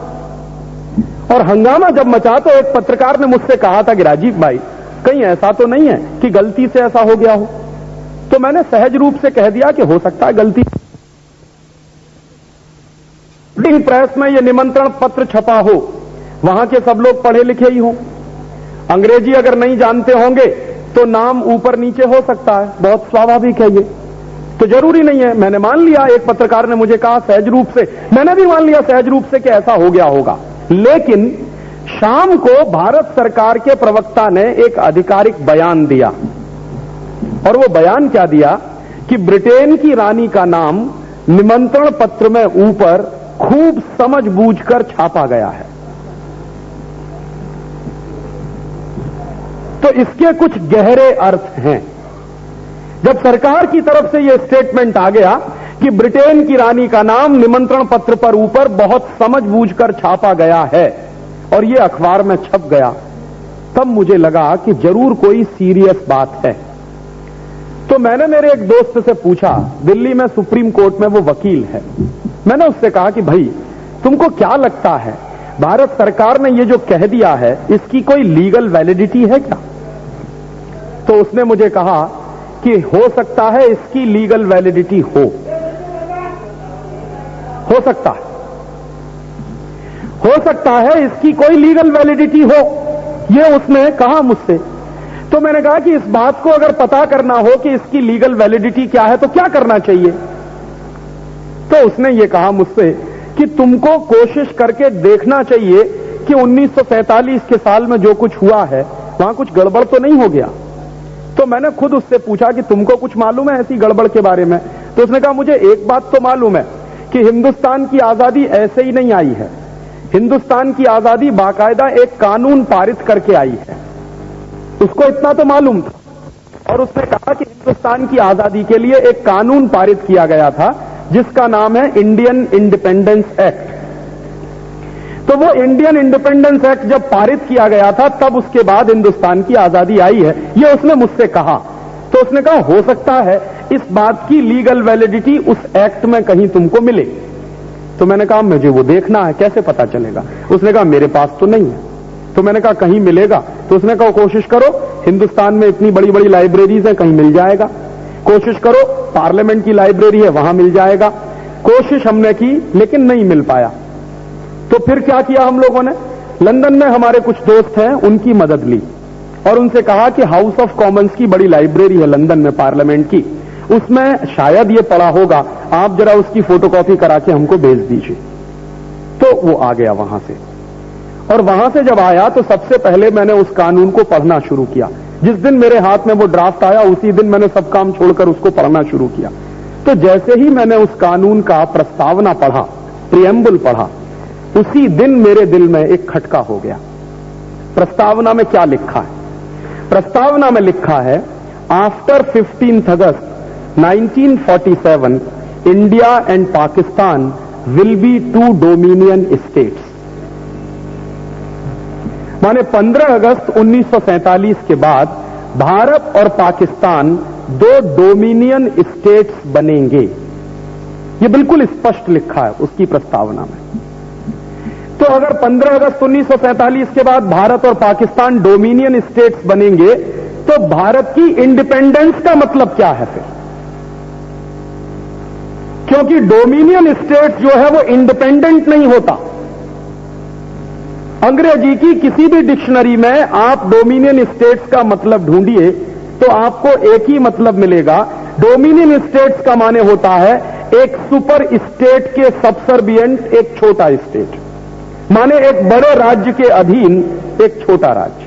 और हंगामा जब मचा तो एक पत्रकार ने मुझसे कहा था कि राजीव भाई, कहीं ऐसा तो नहीं है कि गलती से ऐसा हो गया हो? तो मैंने सहज रूप से कह दिया कि हो सकता है गलती। प्रिंटिंग प्रेस में यह निमंत्रण पत्र छपा हो, वहां के सब लोग पढ़े लिखे ही हों, अंग्रेजी अगर नहीं जानते होंगे तो नाम ऊपर नीचे हो सकता है, बहुत स्वाभाविक है ये, तो जरूरी नहीं है। मैंने मान लिया, एक पत्रकार ने मुझे कहा सहज रूप से, मैंने भी मान लिया सहज रूप से कि ऐसा हो गया होगा। लेकिन शाम को भारत सरकार के प्रवक्ता ने एक आधिकारिक बयान दिया, और वो बयान क्या दिया कि ब्रिटेन की रानी का नाम निमंत्रण पत्र में ऊपर खूब समझ बूझकर छापा गया है। तो इसके कुछ गहरे अर्थ हैं। जब सरकार की तरफ से यह स्टेटमेंट आ गया कि ब्रिटेन की रानी का नाम निमंत्रण पत्र पर ऊपर बहुत समझ बूझकर छापा गया है और यह अखबार में छप गया, तब मुझे लगा कि जरूर कोई सीरियस बात है। तो मैंने मेरे एक दोस्त से पूछा, दिल्ली में सुप्रीम कोर्ट में वो वकील है, मैंने उससे कहा कि भाई तुमको क्या लगता है, भारत सरकार ने ये जो कह दिया है इसकी कोई लीगल वैलिडिटी है क्या? तो उसने मुझे कहा कि हो सकता है इसकी लीगल वैलिडिटी हो सकता है इसकी कोई लीगल वैलिडिटी हो, ये उसने कहा मुझसे। तो मैंने कहा कि इस बात को अगर पता करना हो कि इसकी लीगल वैलिडिटी क्या है तो क्या करना चाहिए? तो उसने ये कहा मुझसे कि तुमको कोशिश करके देखना चाहिए कि 1947 के साल में जो कुछ हुआ है वहां कुछ गड़बड़ तो नहीं हो गया। तो मैंने खुद उससे पूछा कि तुमको कुछ मालूम है ऐसी गड़बड़ के बारे में? तो उसने कहा मुझे एक बात तो मालूम है कि हिंदुस्तान की आजादी ऐसे ही नहीं आई है, हिंदुस्तान की आजादी बाकायदा एक कानून पारित करके आई है, उसको इतना तो मालूम था। और उसने कहा कि हिंदुस्तान की आजादी के लिए एक कानून पारित किया गया था जिसका नाम है इंडियन इंडिपेंडेंस एक्ट। तो वो इंडियन इंडिपेंडेंस एक्ट जब पारित किया गया था तब उसके बाद हिंदुस्तान की आजादी आई है, ये उसने मुझसे कहा। तो उसने कहा हो सकता है इस बात की लीगल वैलिडिटी उस एक्ट में कहीं तुमको मिले। तो मैंने कहा मुझे वो देखना है, कैसे पता चलेगा? उसने कहा मेरे पास तो नहीं है। तो मैंने कहा कहीं मिलेगा? तो उसने कहा कोशिश करो, हिंदुस्तान में इतनी बड़ी बड़ी लाइब्रेरीज हैं, कहीं मिल जाएगा। कोशिश करो, पार्लियामेंट की लाइब्रेरी है वहां मिल जाएगा। कोशिश हमने की लेकिन नहीं मिल पाया। तो फिर क्या किया हम लोगों ने, लंदन में हमारे कुछ दोस्त हैं उनकी मदद ली और उनसे कहा कि हाउस ऑफ कॉमन्स की बड़ी लाइब्रेरी है लंदन में, पार्लियामेंट की, उसमें शायद ये पड़ा होगा, आप जरा उसकी फोटोकॉपी करा के हमको भेज दीजिए। तो वो आ गया वहां से, और वहां से जब आया तो सबसे पहले मैंने उस कानून को पढ़ना शुरू किया। जिस दिन मेरे हाथ में वो ड्राफ्ट आया उसी दिन मैंने सब काम छोड़कर उसको पढ़ना शुरू किया। तो जैसे ही मैंने उस कानून का प्रस्तावना पढ़ा, प्रिएम्बल पढ़ा, उसी दिन मेरे दिल में एक खटका हो गया। प्रस्तावना में क्या लिखा है? प्रस्तावना में लिखा है after 15 August 1947 India and Pakistan will be 2 dominion states. माने 15 अगस्त 1947 के बाद भारत और पाकिस्तान 2 डोमिनियन स्टेट्स बनेंगे। ये बिल्कुल स्पष्ट लिखा है उसकी प्रस्तावना में। तो अगर 15 अगस्त 1947 के बाद भारत और पाकिस्तान डोमिनियन स्टेट्स बनेंगे तो भारत की इंडिपेंडेंस का मतलब क्या है फिर? क्योंकि डोमिनियन स्टेट्स जो है वो इंडिपेंडेंट नहीं होता। अंग्रेजी की किसी भी डिक्शनरी में आप डोमिनियन स्टेट्स का मतलब ढूंढिए तो आपको एक ही मतलब मिलेगा। डोमिनियन स्टेट्स का माने होता है एक सुपर स्टेट के सबसर्बिएंट एक छोटा स्टेट, माने एक बड़े राज्य के अधीन एक छोटा राज्य।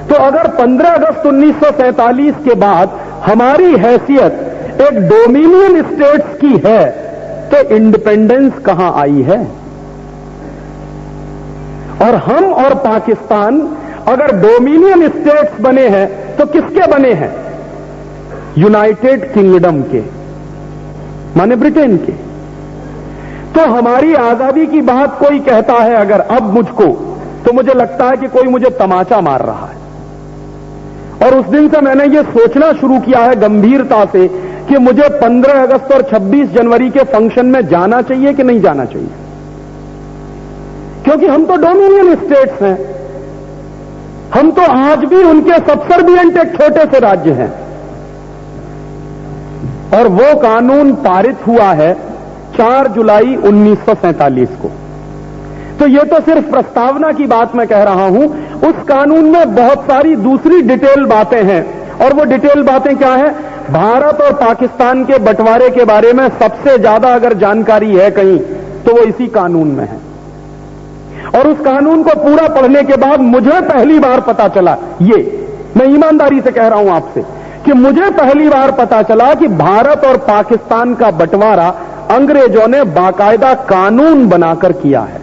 तो अगर 15 अगस्त 1947 के बाद हमारी हैसियत एक डोमिनियन स्टेट्स की है तो इंडिपेंडेंस कहां आई है? और हम और पाकिस्तान अगर डोमिनियन स्टेट्स बने हैं तो किसके बने हैं? यूनाइटेड किंगडम के, माने ब्रिटेन के। तो हमारी आजादी की बात कोई कहता है अगर अब मुझको, तो मुझे लगता है कि कोई मुझे तमाचा मार रहा है। और उस दिन से मैंने ये सोचना शुरू किया है गंभीरता से कि मुझे 15 अगस्त और 26 जनवरी के फंक्शन में जाना चाहिए कि नहीं जाना चाहिए, क्योंकि हम तो डोमिनियन स्टेट्स हैं, हम तो आज भी उनके सबसर्विएंट एक छोटे से राज्य हैं। और वो कानून पारित हुआ है 4 जुलाई 1947 को। तो ये तो सिर्फ प्रस्तावना की बात मैं कह रहा हूं, उस कानून में बहुत सारी दूसरी डिटेल बातें हैं। और वो डिटेल बातें क्या है? भारत और पाकिस्तान के बंटवारे के बारे में सबसे ज्यादा अगर जानकारी है कहीं तो वो इसी कानून में है। और उस कानून को पूरा पढ़ने के बाद मुझे पहली बार पता चला, ये मैं ईमानदारी से कह रहा हूं आपसे, कि मुझे पहली बार पता चला कि भारत और पाकिस्तान का बंटवारा अंग्रेजों ने बाकायदा कानून बनाकर किया है।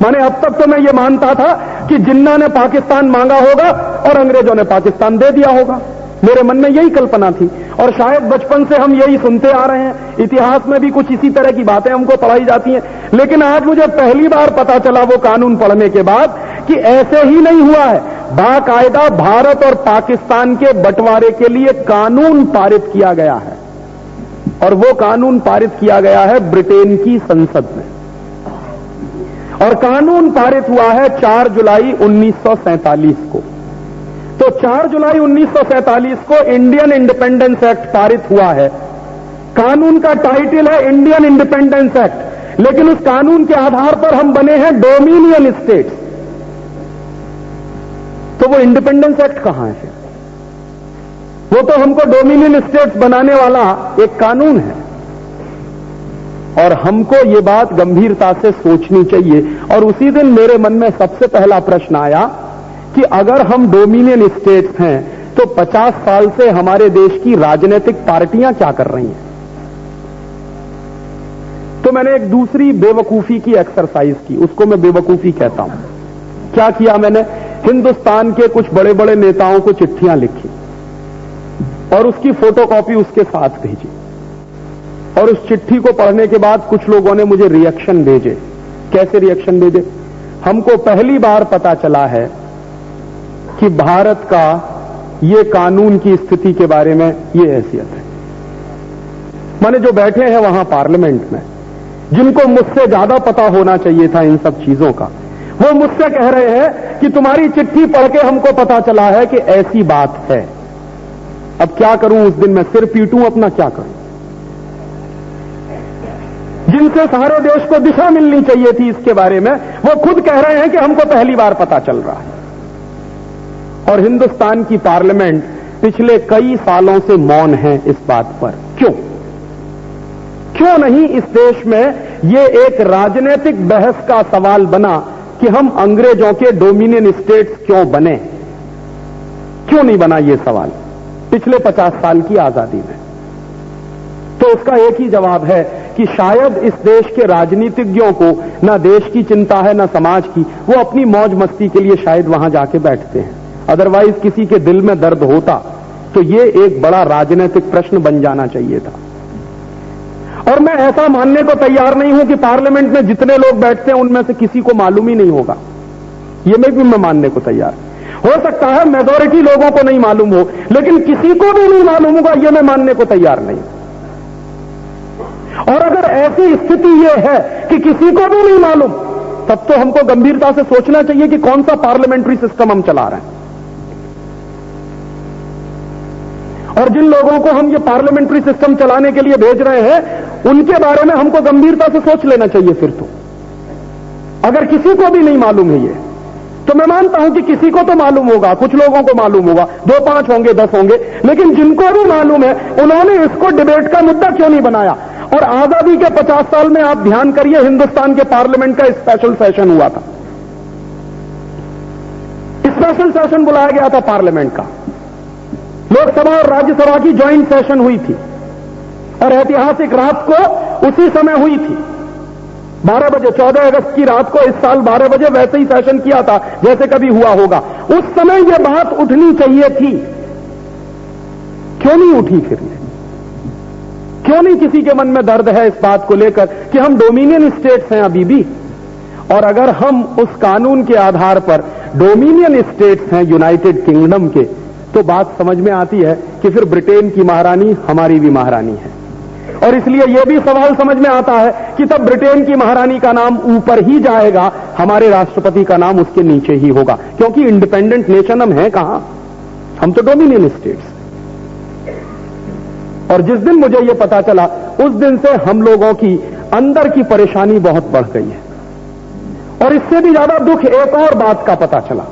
माने अब तक तो मैं ये मानता था कि जिन्ना ने पाकिस्तान मांगा होगा और अंग्रेजों ने पाकिस्तान दे दिया होगा। मेरे मन में यही कल्पना थी और शायद बचपन से हम यही सुनते आ रहे हैं। इतिहास में भी कुछ इसी तरह की बातें हमको पढ़ाई जाती हैं। लेकिन आज मुझे पहली बार पता चला वो कानून पढ़ने के बाद कि ऐसे ही नहीं हुआ है, बाकायदा भारत और पाकिस्तान के बंटवारे के लिए कानून पारित किया गया है। और वो कानून पारित किया गया है ब्रिटेन की संसद में। और कानून पारित हुआ है 4 जुलाई 1947 को। तो 4 जुलाई 1947 को इंडियन इंडिपेंडेंस एक्ट पारित हुआ है। कानून का टाइटल है इंडियन इंडिपेंडेंस एक्ट, लेकिन उस कानून के आधार पर हम बने हैं डोमिनियन स्टेट्स। तो वो इंडिपेंडेंस एक्ट कहां है? वो तो हमको डोमिनियन स्टेट्स बनाने वाला एक कानून है। और हमको ये बात गंभीरता से सोचनी चाहिए। और उसी दिन मेरे मन में सबसे पहला प्रश्न आया कि अगर हम डोमिनियन स्टेट्स हैं तो 50 साल से हमारे देश की राजनीतिक पार्टियां क्या कर रही हैं? तो मैंने एक दूसरी बेवकूफी की एक्सरसाइज की, उसको मैं बेवकूफी कहता हूं। क्या किया मैंने? हिंदुस्तान के कुछ बड़े बड़े नेताओं को चिट्ठियां लिखी और उसकी फोटोकॉपी उसके साथ भेजी। और उस चिट्ठी को पढ़ने के बाद कुछ लोगों ने मुझे रिएक्शन भेजे। कैसे रिएक्शन भेजे? हमको पहली बार पता चला है कि भारत का ये कानून की स्थिति के बारे में ये हैसियत है। माने जो बैठे हैं वहां पार्लियामेंट में, जिनको मुझसे ज्यादा पता होना चाहिए था इन सब चीजों का, वो मुझसे कह रहे हैं कि तुम्हारी चिट्ठी पढ़ के हमको पता चला है कि ऐसी बात है। अब क्या करूं? उस दिन मैं सिर पीटूं अपना? क्या करूं? जिनसे सारे देश को दिशा मिलनी चाहिए थी इसके बारे में, वो खुद कह रहे हैं कि हमको पहली बार पता चल रहा है। और हिंदुस्तान की पार्लियामेंट पिछले कई सालों से मौन है इस बात पर। क्यों नहीं इस देश में ये एक राजनीतिक बहस का सवाल बना कि हम अंग्रेजों के डोमिनियन स्टेट्स क्यों बने? क्यों नहीं बना ये सवाल पिछले 50 साल की आजादी में? तो उसका एक ही जवाब है कि शायद इस देश के राजनीतिज्ञों को ना देश की चिंता है ना समाज की, वो अपनी मौज मस्ती के लिए शायद वहां जाके बैठते हैं। अदरवाइज किसी के दिल में दर्द होता तो ये एक बड़ा राजनीतिक प्रश्न बन जाना चाहिए था। और मैं ऐसा मानने को तैयार नहीं हूं कि पार्लियामेंट में जितने लोग बैठते हैं उनमें से किसी को मालूम ही नहीं होगा। ये मैं मानने को तैयार। हो सकता है मेजॉरिटी लोगों को नहीं मालूम हो, लेकिन किसी को भी नहीं मालूम होगा, ये मैं मानने को तैयार नहीं। और अगर ऐसी स्थिति यह है कि किसी को भी नहीं मालूम, तब तो हमको गंभीरता से सोचना चाहिए कि कौन सा पार्लियामेंट्री सिस्टम हम चला रहे हैं। और जिन लोगों को हम ये पार्लियामेंट्री सिस्टम चलाने के लिए भेज रहे हैं, उनके बारे में हमको गंभीरता से सोच लेना चाहिए। फिर तो अगर किसी को भी नहीं मालूम है ये, तो मैं मानता हूं कि किसी को तो मालूम होगा, कुछ लोगों को मालूम होगा, 2, 5 होंगे, 10 होंगे, लेकिन जिनको भी मालूम है उन्होंने इसको डिबेट का मुद्दा क्यों नहीं बनाया? और आजादी के 50 साल में आप ध्यान करिए, हिंदुस्तान के पार्लियामेंट का स्पेशल सेशन हुआ था। स्पेशल सेशन बुलाया गया था पार्लियामेंट का। लोकसभा और राज्यसभा की ज्वाइंट सेशन हुई थी और ऐतिहासिक रात को उसी समय हुई थी, 12 बजे, 14 अगस्त की रात को इस साल 12 बजे वैसे ही सेशन किया था जैसे कभी हुआ होगा। उस समय यह बात उठनी चाहिए थी क्यों नहीं उठी फिर ये? क्यों नहीं किसी के मन में दर्द है इस बात को लेकर कि हम डोमिनियन स्टेट्स हैं अभी भी, और अगर हम उस कानून के आधार पर डोमिनियन स्टेट्स हैं यूनाइटेड किंगडम के, तो बात समझ में आती है कि फिर ब्रिटेन की महारानी हमारी भी महारानी है। और इसलिए यह भी सवाल समझ में आता है कि तब ब्रिटेन की महारानी का नाम ऊपर ही जाएगा, हमारे राष्ट्रपति का नाम उसके नीचे ही होगा, क्योंकि इंडिपेंडेंट नेशन हम हैं कहां, हम तो डोमिनियन स्टेट्स। और जिस दिन मुझे यह पता चला, उस दिन से हम लोगों की अंदर की परेशानी बहुत बढ़ गई है। और इससे भी ज्यादा दुख एक और बात का पता चला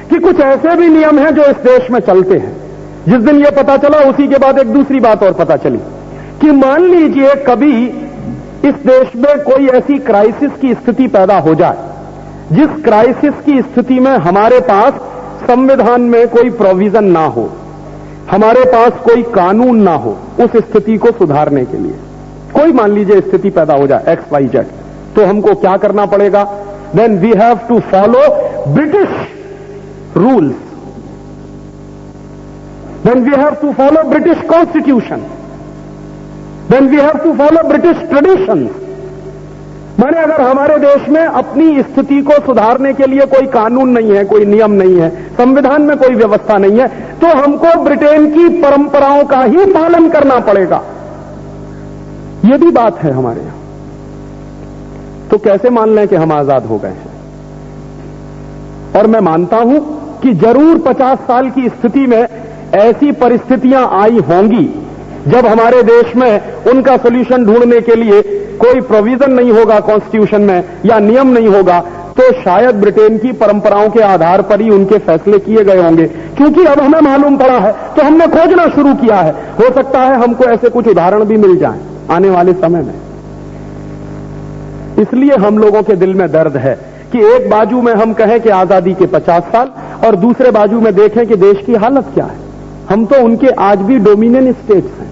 कि कुछ ऐसे भी नियम हैं जो इस देश में चलते हैं। जिस दिन यह पता चला, उसी के बाद एक दूसरी बात और पता चली कि मान लीजिए कभी इस देश में कोई ऐसी क्राइसिस की स्थिति पैदा हो जाए, जिस क्राइसिस की स्थिति में हमारे पास संविधान में कोई प्रोविजन ना हो, हमारे पास कोई कानून ना हो उस स्थिति को सुधारने के लिए, कोई मान लीजिए स्थिति पैदा हो जाए XYZ, तो हमको क्या करना पड़ेगा? Then we have to follow British rules, then we have to follow British constitution, then we have to follow British traditions. माने अगर हमारे देश में अपनी स्थिति को सुधारने के लिए कोई कानून नहीं है, कोई नियम नहीं है, संविधान में कोई व्यवस्था नहीं है, तो हमको ब्रिटेन की परंपराओं का ही पालन करना पड़ेगा। यह भी बात है हमारे यहां। तो कैसे मान लें कि हम आजाद हो गए हैं? और मैं मानता हूं कि जरूर 50 साल की स्थिति में ऐसी परिस्थितियां आई होंगी जब हमारे देश में उनका सॉल्यूशन ढूंढने के लिए कोई प्रोविजन नहीं होगा कॉन्स्टिट्यूशन में, या नियम नहीं होगा, तो शायद ब्रिटेन की परंपराओं के आधार पर ही उनके फैसले किए गए होंगे। क्योंकि अब हमें मालूम पड़ा है तो हमने खोजना शुरू किया है। हो सकता है हमको ऐसे कुछ उदाहरण भी मिल जाएं आने वाले समय में। इसलिए हम लोगों के दिल में दर्द है कि एक बाजू में हम कहें कि आजादी के 50 साल, और दूसरे बाजू में देखें कि देश की हालत क्या है। हम तो उनके आज भी डोमिनियन स्टेट्स हैं।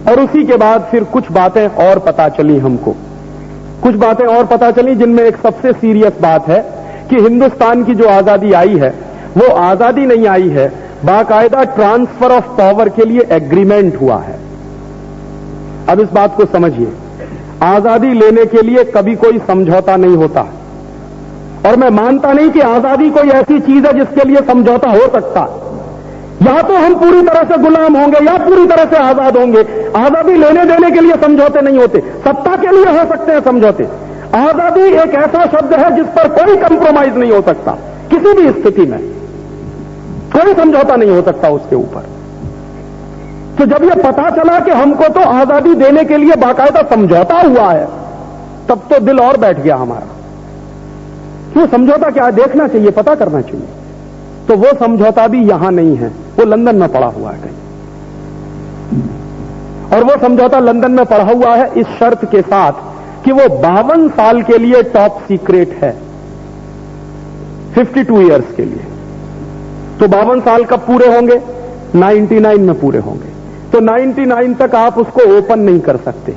और उसी के बाद फिर कुछ बातें और पता चली हमको, कुछ बातें और पता चली जिनमें एक सबसे सीरियस बात है कि हिंदुस्तान की जो आजादी आई है, वो आजादी नहीं आई है, बाकायदा ट्रांसफर ऑफ पावर के लिए एग्रीमेंट हुआ है। अब इस बात को समझिए, आजादी लेने के लिए कभी कोई समझौता नहीं होता, और मैं मानता नहीं कि आजादी कोई ऐसी चीज है जिसके लिए समझौता हो सकता। या तो हम पूरी तरह से गुलाम होंगे या पूरी तरह से आजाद होंगे। आजादी लेने देने के लिए समझौते नहीं होते, सत्ता के लिए हो सकते हैं समझौते। आजादी एक ऐसा शब्द है जिस पर कोई कंप्रोमाइज नहीं हो सकता, किसी भी स्थिति में कोई समझौता नहीं हो सकता उसके ऊपर। तो जब यह पता चला कि हमको तो आजादी देने के लिए बाकायदा समझौता हुआ है, तब तो दिल और बैठ गया हमारा। क्यों समझौता क्या है देखना चाहिए, पता करना चाहिए। तो वो समझौता भी यहां नहीं है, वो लंदन में पड़ा हुआ है कहीं। और वो समझौता लंदन में पड़ा हुआ है इस शर्त के साथ कि वो 52 साल के लिए टॉप सीक्रेट है, 52 इयर्स के लिए। तो 52 साल कब पूरे होंगे? 99 में पूरे होंगे। तो 99 तक आप उसको ओपन नहीं कर सकते।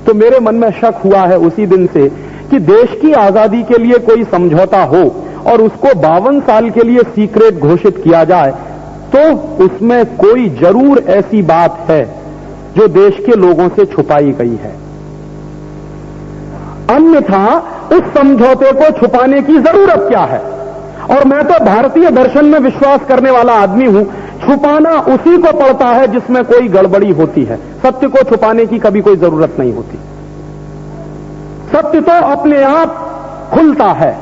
तो मेरे मन में शक हुआ है उसी दिन से कि देश की आजादी के लिए कोई समझौता हो और उसको 52 साल के लिए सीक्रेट घोषित किया जाए, तो उसमें कोई जरूर ऐसी बात है जो देश के लोगों से छुपाई गई है। अन्यथा उस समझौते को छुपाने की जरूरत क्या है? और मैं तो भारतीय दर्शन में विश्वास करने वाला आदमी हूं। छुपाना उसी को पड़ता है जिसमें कोई गड़बड़ी होती है। सत्य को छुपाने की कभी कोई जरूरत नहीं होती। सत्य तो अपने आप खुलता है।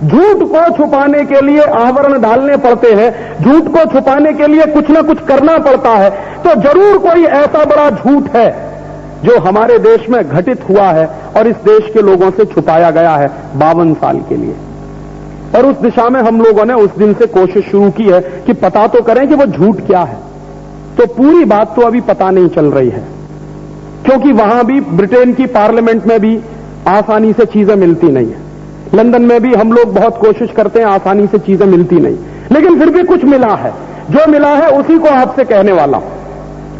झूठ को छुपाने के लिए आवरण डालने पड़ते हैं, झूठ को छुपाने के लिए कुछ ना कुछ करना पड़ता है। तो जरूर कोई ऐसा बड़ा झूठ है जो हमारे देश में घटित हुआ है और इस देश के लोगों से छुपाया गया है 52 साल के लिए। और उस दिशा में हम लोगों ने उस दिन से कोशिश शुरू की है कि पता तो करें कि वो झूठ क्या है। तो पूरी बात तो अभी पता नहीं चल रही है, क्योंकि वहां भी ब्रिटेन की पार्लियामेंट में भी आसानी से चीजें मिलती नहीं है। लंदन में भी हम लोग बहुत कोशिश करते हैं, आसानी से चीजें मिलती नहीं। लेकिन फिर भी कुछ मिला है, जो मिला है उसी को आपसे कहने वाला हूं।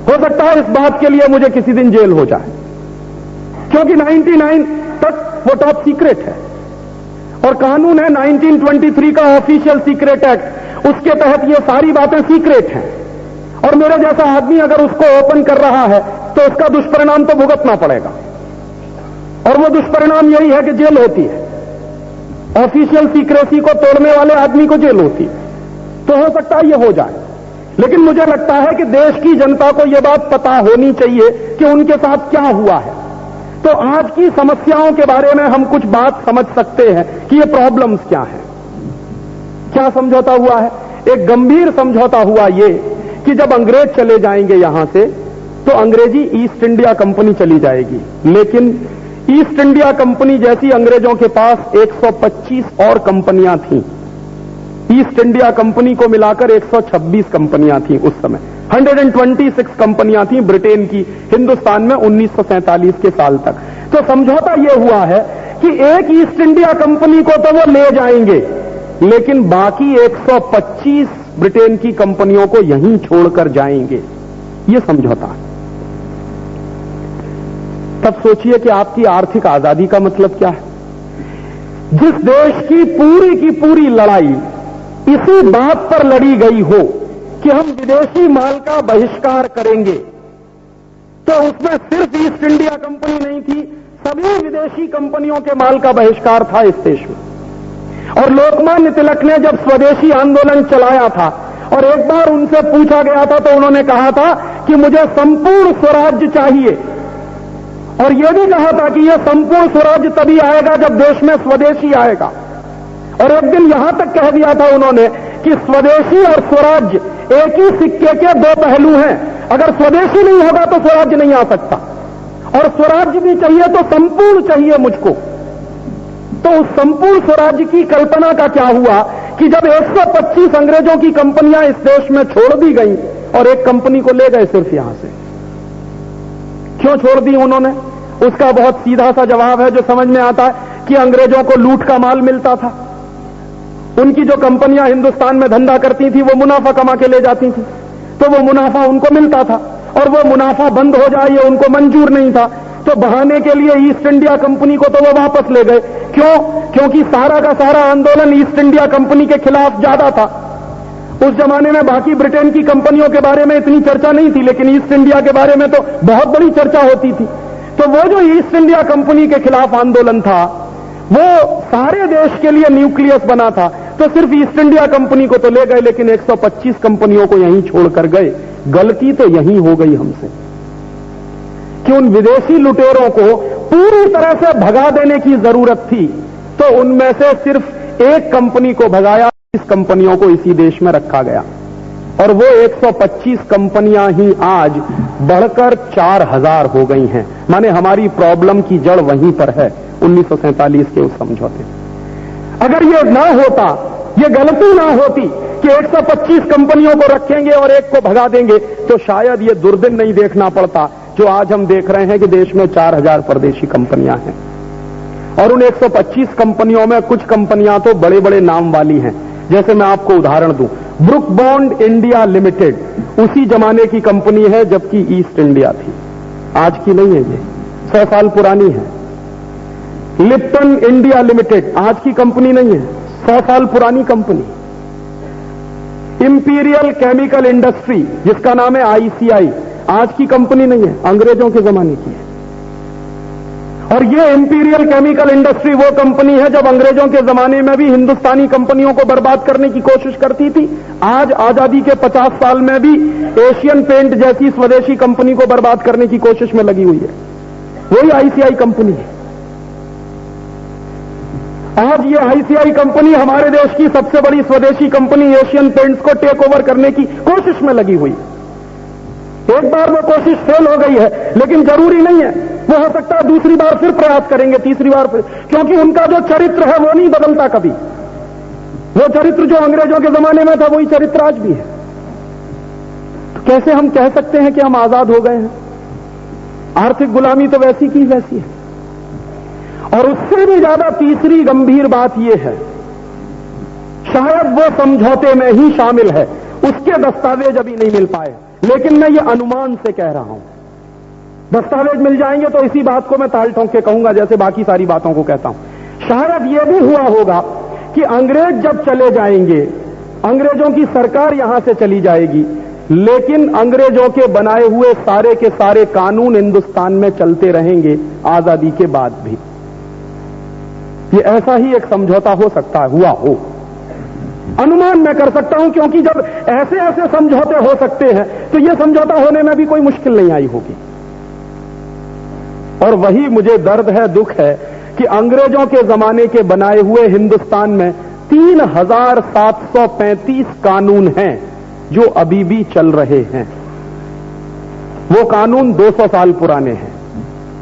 हो सकता है इस बात के लिए मुझे किसी दिन जेल हो जाए, क्योंकि 99 तक वो टॉप सीक्रेट है। और कानून है 1923 का ऑफिशियल सीक्रेट एक्ट, उसके तहत ये सारी बातें सीक्रेट हैं। और मेरे जैसा आदमी अगर उसको ओपन कर रहा है तो उसका दुष्परिणाम तो भुगतना पड़ेगा, और वो दुष्परिणाम यही है कि जेल होती है। ऑफिशियल सीक्रेसी को तोड़ने वाले आदमी को जेल होती है। तो हो सकता है ये हो जाए, लेकिन मुझे लगता है कि देश की जनता को यह बात पता होनी चाहिए कि उनके साथ क्या हुआ है। तो आज की समस्याओं के बारे में हम कुछ बात समझ सकते हैं कि ये प्रॉब्लम्स क्या है। क्या समझौता हुआ है? एक गंभीर समझौता हुआ ये कि जब अंग्रेज चले जाएंगे यहां से तो अंग्रेजी ईस्ट इंडिया कंपनी चली जाएगी, लेकिन ईस्ट इंडिया कंपनी जैसी अंग्रेजों के पास 125 और कंपनियां थीं। ईस्ट इंडिया कंपनी को मिलाकर 126 कंपनियां थीं उस समय। 126 कंपनियां थीं ब्रिटेन की हिंदुस्तान में 1947 के साल तक। तो समझौता यह हुआ है कि एक ईस्ट इंडिया कंपनी को तो वो ले जाएंगे, लेकिन बाकी 125 ब्रिटेन की कंपनियों को यहीं छोड़कर जाएंगे। ये समझौता है। तब सोचिए कि आपकी आर्थिक आजादी का मतलब क्या है। जिस देश की पूरी लड़ाई इसी बात पर लड़ी गई हो कि हम विदेशी माल का बहिष्कार करेंगे, तो उसमें सिर्फ ईस्ट इंडिया कंपनी नहीं थी, सभी विदेशी कंपनियों के माल का बहिष्कार था इस देश में। और लोकमान्य तिलक ने जब स्वदेशी आंदोलन चलाया था और एक बार उनसे पूछा गया था तो उन्होंने कहा था कि मुझे संपूर्ण स्वराज्य चाहिए, और यह भी कहा था कि यह संपूर्ण स्वराज्य तभी आएगा जब देश में स्वदेशी आएगा। और एक दिन यहां तक कह दिया था उन्होंने कि स्वदेशी और स्वराज्य एक ही सिक्के के दो पहलू हैं, अगर स्वदेशी नहीं होगा तो स्वराज्य नहीं आ सकता, और स्वराज्य भी चाहिए तो संपूर्ण चाहिए मुझको। तो उस संपूर्ण स्वराज्य की कल्पना का क्या हुआ कि जब 125 अंग्रेजों की कंपनियां इस देश में छोड़ दी गई और एक कंपनी को ले गए सिर्फ यहां से। क्यों छोड़ दी उन्होंने? उसका बहुत सीधा सा जवाब है जो समझ में आता है कि अंग्रेजों को लूट का माल मिलता था। उनकी जो कंपनियां हिंदुस्तान में धंधा करती थी वो मुनाफा कमा के ले जाती थी, तो वो मुनाफा उनको मिलता था, और वो मुनाफा बंद हो जाए ये उनको मंजूर नहीं था। तो बहाने के लिए ईस्ट इंडिया कंपनी को तो वो वापस ले गए। क्यों? क्योंकि सारा का सारा आंदोलन ईस्ट इंडिया कंपनी के खिलाफ ज्यादा था। उस जमाने में बाकी ब्रिटेन की कंपनियों के बारे में इतनी चर्चा नहीं थी, लेकिन ईस्ट इंडिया के बारे में तो बहुत बड़ी चर्चा होती थी। तो वो जो ईस्ट इंडिया कंपनी के खिलाफ आंदोलन था वो सारे देश के लिए न्यूक्लियस बना था। तो सिर्फ ईस्ट इंडिया कंपनी को तो ले गए, लेकिन 125 कंपनियों को यहीं छोड़कर गए। गलती तो यहीं हो गई हमसे कि उन विदेशी लुटेरों को पूरी तरह से भगा देने की जरूरत थी, तो उनमें से सिर्फ एक कंपनी को भगाया, इस कंपनियों को इसी देश में रखा गया, और वो 125 कंपनियां ही आज बढ़कर 4000 हो गई हैं। माने हमारी प्रॉब्लम की जड़ वहीं पर है, 1947 के उस समझौते। अगर ये ना होता, ये गलती ना होती कि 125 कंपनियों को रखेंगे और एक को भगा देंगे, तो शायद ये दुर्दिन नहीं देखना पड़ता जो आज हम देख रहे हैं कि देश में 4000 परदेशी कंपनियां हैं। और उन 125 कंपनियों में कुछ कंपनियां तो बड़े बड़े नाम वाली हैं। जैसे मैं आपको उदाहरण दूं, ब्रुक बॉन्ड इंडिया लिमिटेड उसी जमाने की कंपनी है जबकि ईस्ट इंडिया थी, आज की नहीं है, ये 100 साल पुरानी है। लिप्टन इंडिया लिमिटेड आज की कंपनी नहीं है, 100 साल पुरानी कंपनी। इंपीरियल केमिकल इंडस्ट्री जिसका नाम है आईसीआई, आज की कंपनी नहीं है, अंग्रेजों के जमाने की है। और ये इंपीरियल केमिकल इंडस्ट्री वो कंपनी है जब अंग्रेजों के जमाने में भी हिंदुस्तानी कंपनियों को बर्बाद करने की कोशिश करती थी। आज आजादी के 50 साल में भी एशियन पेंट जैसी स्वदेशी कंपनी को बर्बाद करने की कोशिश में लगी हुई है, वही आईसीआई कंपनी है। आज ये आईसीआई कंपनी हमारे देश की सबसे बड़ी स्वदेशी कंपनी एशियन पेंट्स को टेक ओवर करने की कोशिश में लगी हुई है। एक बार वो कोशिश फेल हो गई है, लेकिन जरूरी नहीं है, वो हो सकता है दूसरी बार फिर प्रयास करेंगे, तीसरी बार फिर, क्योंकि उनका जो चरित्र है वो नहीं बदलता कभी। वो चरित्र जो अंग्रेजों के जमाने में था वही चरित्र आज भी है। तो कैसे हम कह सकते हैं कि हम आजाद हो गए हैं? आर्थिक गुलामी तो वैसी की वैसी है। और उससे भी ज्यादा तीसरी गंभीर बात यह है, शायद वो समझौते में ही शामिल है, उसके दस्तावेज अभी नहीं मिल पाए, लेकिन मैं ये अनुमान से कह रहा हूं। दस्तावेज मिल जाएंगे तो इसी बात को मैं ताल ठोंक के कहूंगा जैसे बाकी सारी बातों को कहता हूं। शायद यह भी हुआ होगा कि अंग्रेज जब चले जाएंगे, अंग्रेजों की सरकार यहां से चली जाएगी, लेकिन अंग्रेजों के बनाए हुए सारे के सारे कानून हिंदुस्तान में चलते रहेंगे आजादी के बाद भी। ये ऐसा ही एक समझौता हो सकता है, हुआ हो, अनुमान मैं कर सकता हूं, क्योंकि जब ऐसे ऐसे समझौते हो सकते हैं तो यह समझौता होने में भी कोई मुश्किल नहीं आई होगी। और वही मुझे दर्द है, दुख है कि अंग्रेजों के जमाने के बनाए हुए हिंदुस्तान में 3735 कानून हैं जो अभी भी चल रहे हैं। वो कानून 200 साल पुराने हैं,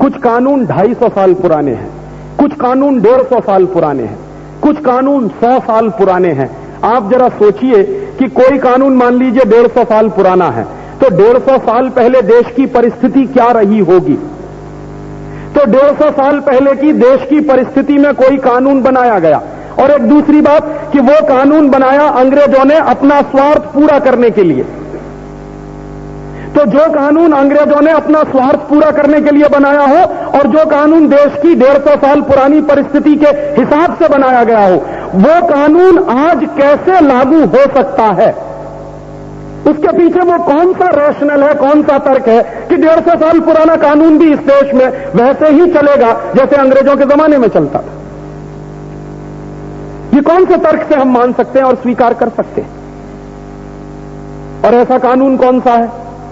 कुछ कानून 250 साल पुराने हैं, कुछ कानून 150 साल पुराने हैं, कुछ कानून 100 साल पुराने हैं। आप जरा सोचिए कि कोई कानून मान लीजिए 150 साल पुराना है, तो 150 साल पहले देश की परिस्थिति क्या रही होगी। तो 150 साल पहले की देश की परिस्थिति में कोई कानून बनाया गया, और एक दूसरी बात कि वो कानून बनाया अंग्रेजों ने अपना स्वार्थ पूरा करने के लिए। तो जो कानून अंग्रेजों ने अपना स्वार्थ पूरा करने के लिए बनाया हो और जो कानून देश की 150 साल पुरानी परिस्थिति के हिसाब से बनाया गया हो, वो कानून आज कैसे लागू हो सकता है, उसके पीछे वो कौन सा रैशनल है, कौन सा तर्क है कि 150 साल पुराना कानून भी इस देश में वैसे ही चलेगा जैसे अंग्रेजों के जमाने में चलता था। ये कौन से तर्क से हम मान सकते हैं और स्वीकार कर सकते हैं? और ऐसा कानून कौन सा है?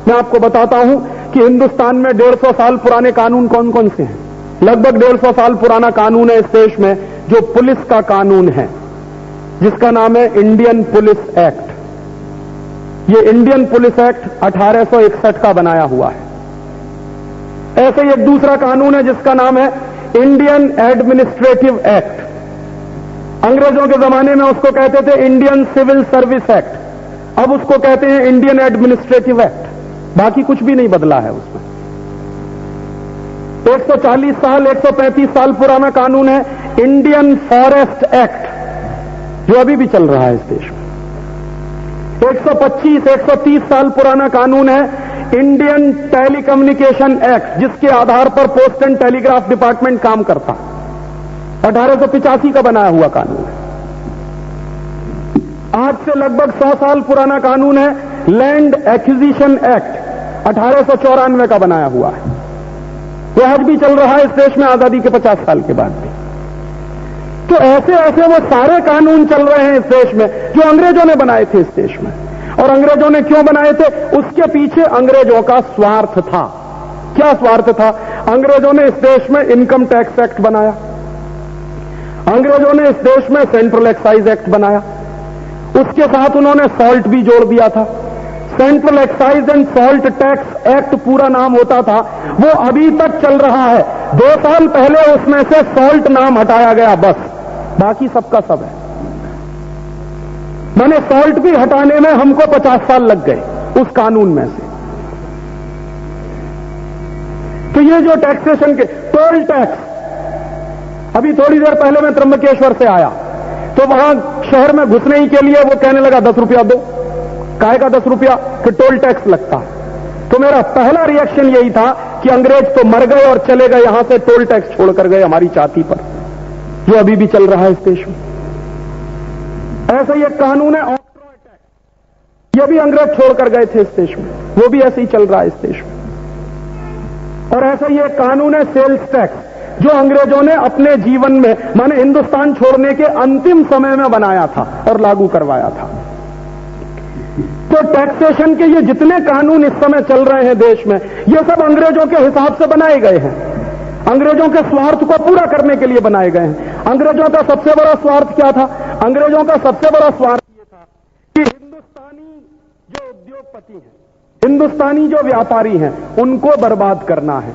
मैं आपको बताता हूं कि हिंदुस्तान में 150 साल पुराने कानून कौन कौन से हैं। लगभग 150 साल पुराना कानून है इस देश में जो पुलिस का कानून है, जिसका नाम है इंडियन पुलिस एक्ट। ये इंडियन पुलिस एक्ट 1861 का बनाया हुआ है। ऐसे ही एक दूसरा कानून है जिसका नाम है इंडियन एडमिनिस्ट्रेटिव एक्ट। अंग्रेजों के जमाने में उसको कहते थे इंडियन सिविल सर्विस एक्ट, अब उसको कहते हैं इंडियन एडमिनिस्ट्रेटिव एक्ट। बाकी कुछ भी नहीं बदला है उसमें। 140 साल 135 साल पुराना कानून है इंडियन फॉरेस्ट एक्ट, जो अभी भी चल रहा है इस देश में। 125 130 साल पुराना कानून है इंडियन टेलीकम्युनिकेशन एक्ट, जिसके आधार पर पोस्ट एंड टेलीग्राफ डिपार्टमेंट काम करता। 1885 का बनाया हुआ कानून है। आज से लगभग 100 साल पुराना कानून है लैंड एक्विजिशन एक्ट, 1894 का बनाया हुआ है। वो आज भी चल रहा है इस देश में आजादी के 50 साल के बाद भी। तो ऐसे ऐसे वो सारे कानून चल रहे हैं इस देश में जो अंग्रेजों ने बनाए थे इस देश में। और अंग्रेजों ने क्यों बनाए थे? उसके पीछे अंग्रेजों का स्वार्थ था। क्या स्वार्थ था? अंग्रेजों ने इस देश में इनकम टैक्स एक्ट बनाया, अंग्रेजों ने इस देश में सेंट्रल एक्साइज एक्ट बनाया, उसके साथ उन्होंने सॉल्ट भी जोड़ दिया था। Central excise and salt tax act पूरा नाम होता था, वो अभी तक चल रहा है। 2 साल पहले उसमें से सॉल्ट नाम हटाया गया, बस बाकी सबका सब है। मैंने सॉल्ट भी हटाने में हमको 50 साल लग गए उस कानून में से। तो ये जो टैक्सेशन के टोल टैक्स, अभी थोड़ी देर पहले मैं त्र्यंबकेश्वर से आया तो वहां शहर में घुसने ही के लिए वो कहने लगा 10 रुपया दो। काहे का 10 रुपया? कि टोल टैक्स लगता। तो मेरा पहला रिएक्शन यही था कि अंग्रेज तो मर गए और चले गए, यहां से टोल टैक्स छोड़कर गए हमारी छाती पर, जो अभी भी चल रहा है इस देश में। ऐसा ही एक कानून है ऑक्ट्रॉय टैक्स, ये भी अंग्रेज छोड़कर गए थे इस देश में, वो भी ऐसे ही चल रहा है इस देश में। और ऐसा ही एक कानून है सेल्स टैक्स, जो अंग्रेजों ने अपने जीवन में, माने हिंदुस्तान छोड़ने के अंतिम समय में बनाया था और लागू करवाया था। तो टैक्सेशन के ये जितने कानून इस समय चल रहे हैं देश में, ये सब अंग्रेजों के हिसाब से बनाए गए हैं, अंग्रेजों के स्वार्थ को पूरा करने के लिए बनाए गए हैं। अंग्रेजों का सबसे बड़ा स्वार्थ क्या था? अंग्रेजों का सबसे बड़ा स्वार्थ ये था कि हिंदुस्तानी जो उद्योगपति हैं, हिंदुस्तानी जो व्यापारी हैं, उनको बर्बाद करना है।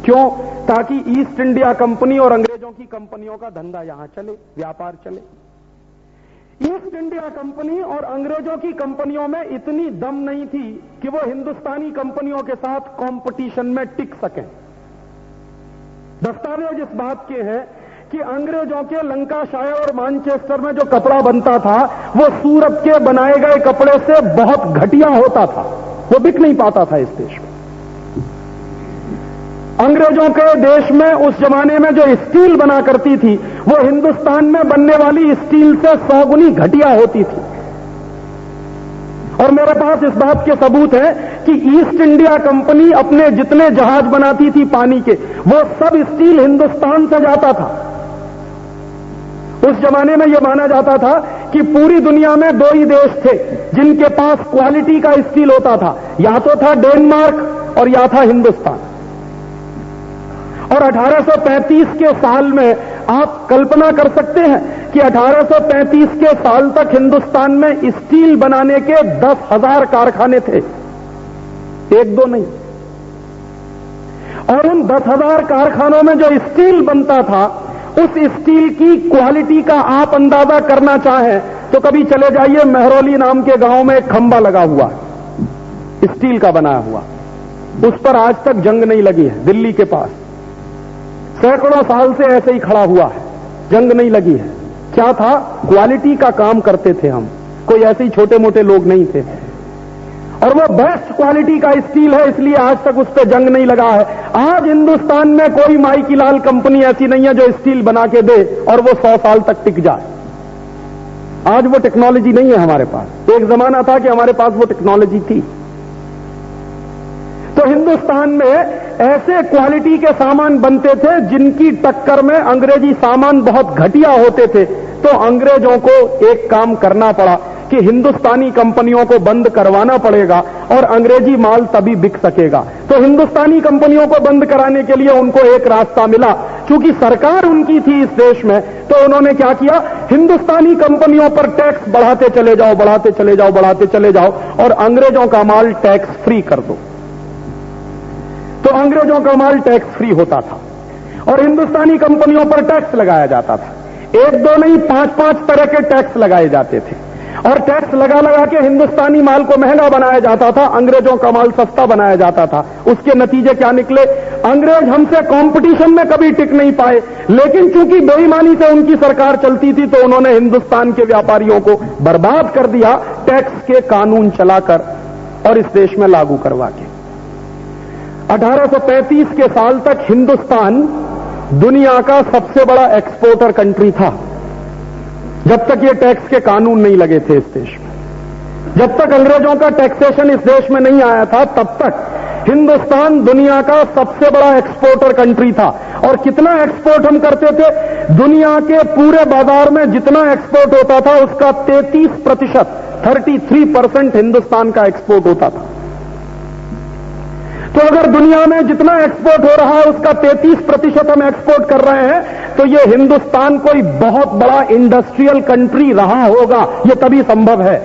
क्यों? ताकि ईस्ट इंडिया कंपनी और अंग्रेजों की कंपनियों का धंधा यहां चले, व्यापार चले। ईस्ट इंडिया कंपनी और अंग्रेजों की कंपनियों में इतनी दम नहीं थी कि वो हिंदुस्तानी कंपनियों के साथ कंपटीशन में टिक सकें। दस्तावेज इस बात के हैं कि अंग्रेजों के लंकाशायर और मानचेस्टर में जो कपड़ा बनता था, वो सूरत के बनाए गए कपड़े से बहुत घटिया होता था, वो बिक नहीं पाता था इस देश में। अंग्रेजों के देश में उस जमाने में जो स्टील बना करती थी, वो हिंदुस्तान में बनने वाली स्टील से 100 गुनी घटिया होती थी। और मेरे पास इस बात के सबूत हैं कि ईस्ट इंडिया कंपनी अपने जितने जहाज बनाती थी पानी के, वो सब स्टील हिंदुस्तान से जाता था। उस जमाने में यह माना जाता था कि पूरी दुनिया में दो ही देश थे जिनके पास क्वालिटी का स्टील होता था, या तो था डेनमार्क और या था हिंदुस्तान। और 1835 के साल में आप कल्पना कर सकते हैं कि 1835 के साल तक हिंदुस्तान में स्टील बनाने के 10,000 कारखाने थे, एक दो नहीं। और उन 10,000 कारखानों में जो स्टील बनता था, उस स्टील की क्वालिटी का आप अंदाजा करना चाहें तो कभी चले जाइए मेहरौली नाम के गांव में एक खंभा लगा हुआ स्टील का बनाया हुआ, उस पर आज तक जंग नहीं लगी है। दिल्ली के पास सैकड़ों साल से ऐसे ही खड़ा हुआ है, जंग नहीं लगी है। क्या था? क्वालिटी का काम करते थे हम, कोई ऐसे ही छोटे मोटे लोग नहीं थे। और वो बेस्ट क्वालिटी का स्टील है, इसलिए आज तक उस पर जंग नहीं लगा है। आज हिंदुस्तान में कोई माई की लाल कंपनी ऐसी नहीं है जो स्टील बना के दे और वो 100 साल तक टिक जाए। आज वो टेक्नोलॉजी नहीं है हमारे पास। एक जमाना था कि हमारे पास वो टेक्नोलॉजी थी। तो हिंदुस्तान में ऐसे क्वालिटी के सामान बनते थे जिनकी टक्कर में अंग्रेजी सामान बहुत घटिया होते थे। तो अंग्रेजों को एक काम करना पड़ा कि हिंदुस्तानी कंपनियों को बंद करवाना पड़ेगा और अंग्रेजी माल तभी बिक सकेगा। तो हिंदुस्तानी कंपनियों को बंद कराने के लिए उनको एक रास्ता मिला। चूंकि सरकार उनकी थी इस देश में, तो उन्होंने क्या किया, हिंदुस्तानी कंपनियों पर टैक्स बढ़ाते चले जाओ, बढ़ाते चले जाओ, बढ़ाते चले जाओ और अंग्रेजों का माल टैक्स फ्री कर दो। तो अंग्रेजों का माल टैक्स फ्री होता था और हिंदुस्तानी कंपनियों पर टैक्स लगाया जाता था। एक दो नहीं, 5-5 तरह के टैक्स लगाए जाते थे और टैक्स लगा लगा के हिंदुस्तानी माल को महंगा बनाया जाता था, अंग्रेजों का माल सस्ता बनाया जाता था। उसके नतीजे क्या निकले? अंग्रेज हमसे कंपटीशन में कभी टिक नहीं पाए, लेकिन चूंकि बेईमानी से उनकी सरकार चलती थी तो उन्होंने हिंदुस्तान के व्यापारियों को बर्बाद कर दिया टैक्स के कानून चलाकर और इस देश में लागू करवा के। 1835 के साल तक हिंदुस्तान दुनिया का सबसे बड़ा एक्सपोर्टर कंट्री था, जब तक ये टैक्स के कानून नहीं लगे थे इस देश में। जब तक अंग्रेजों का टैक्सेशन इस देश में नहीं आया था, तब तक हिंदुस्तान दुनिया का सबसे बड़ा एक्सपोर्टर कंट्री था। और कितना एक्सपोर्ट हम करते थे? दुनिया के पूरे बाजार में जितना एक्सपोर्ट होता था उसका 33%, 33% हिंदुस्तान का एक्सपोर्ट होता था। तो अगर दुनिया में जितना एक्सपोर्ट हो रहा है उसका 33% हम एक्सपोर्ट कर रहे हैं, तो ये हिंदुस्तान कोई बहुत बड़ा इंडस्ट्रियल कंट्री रहा होगा, ये तभी संभव है।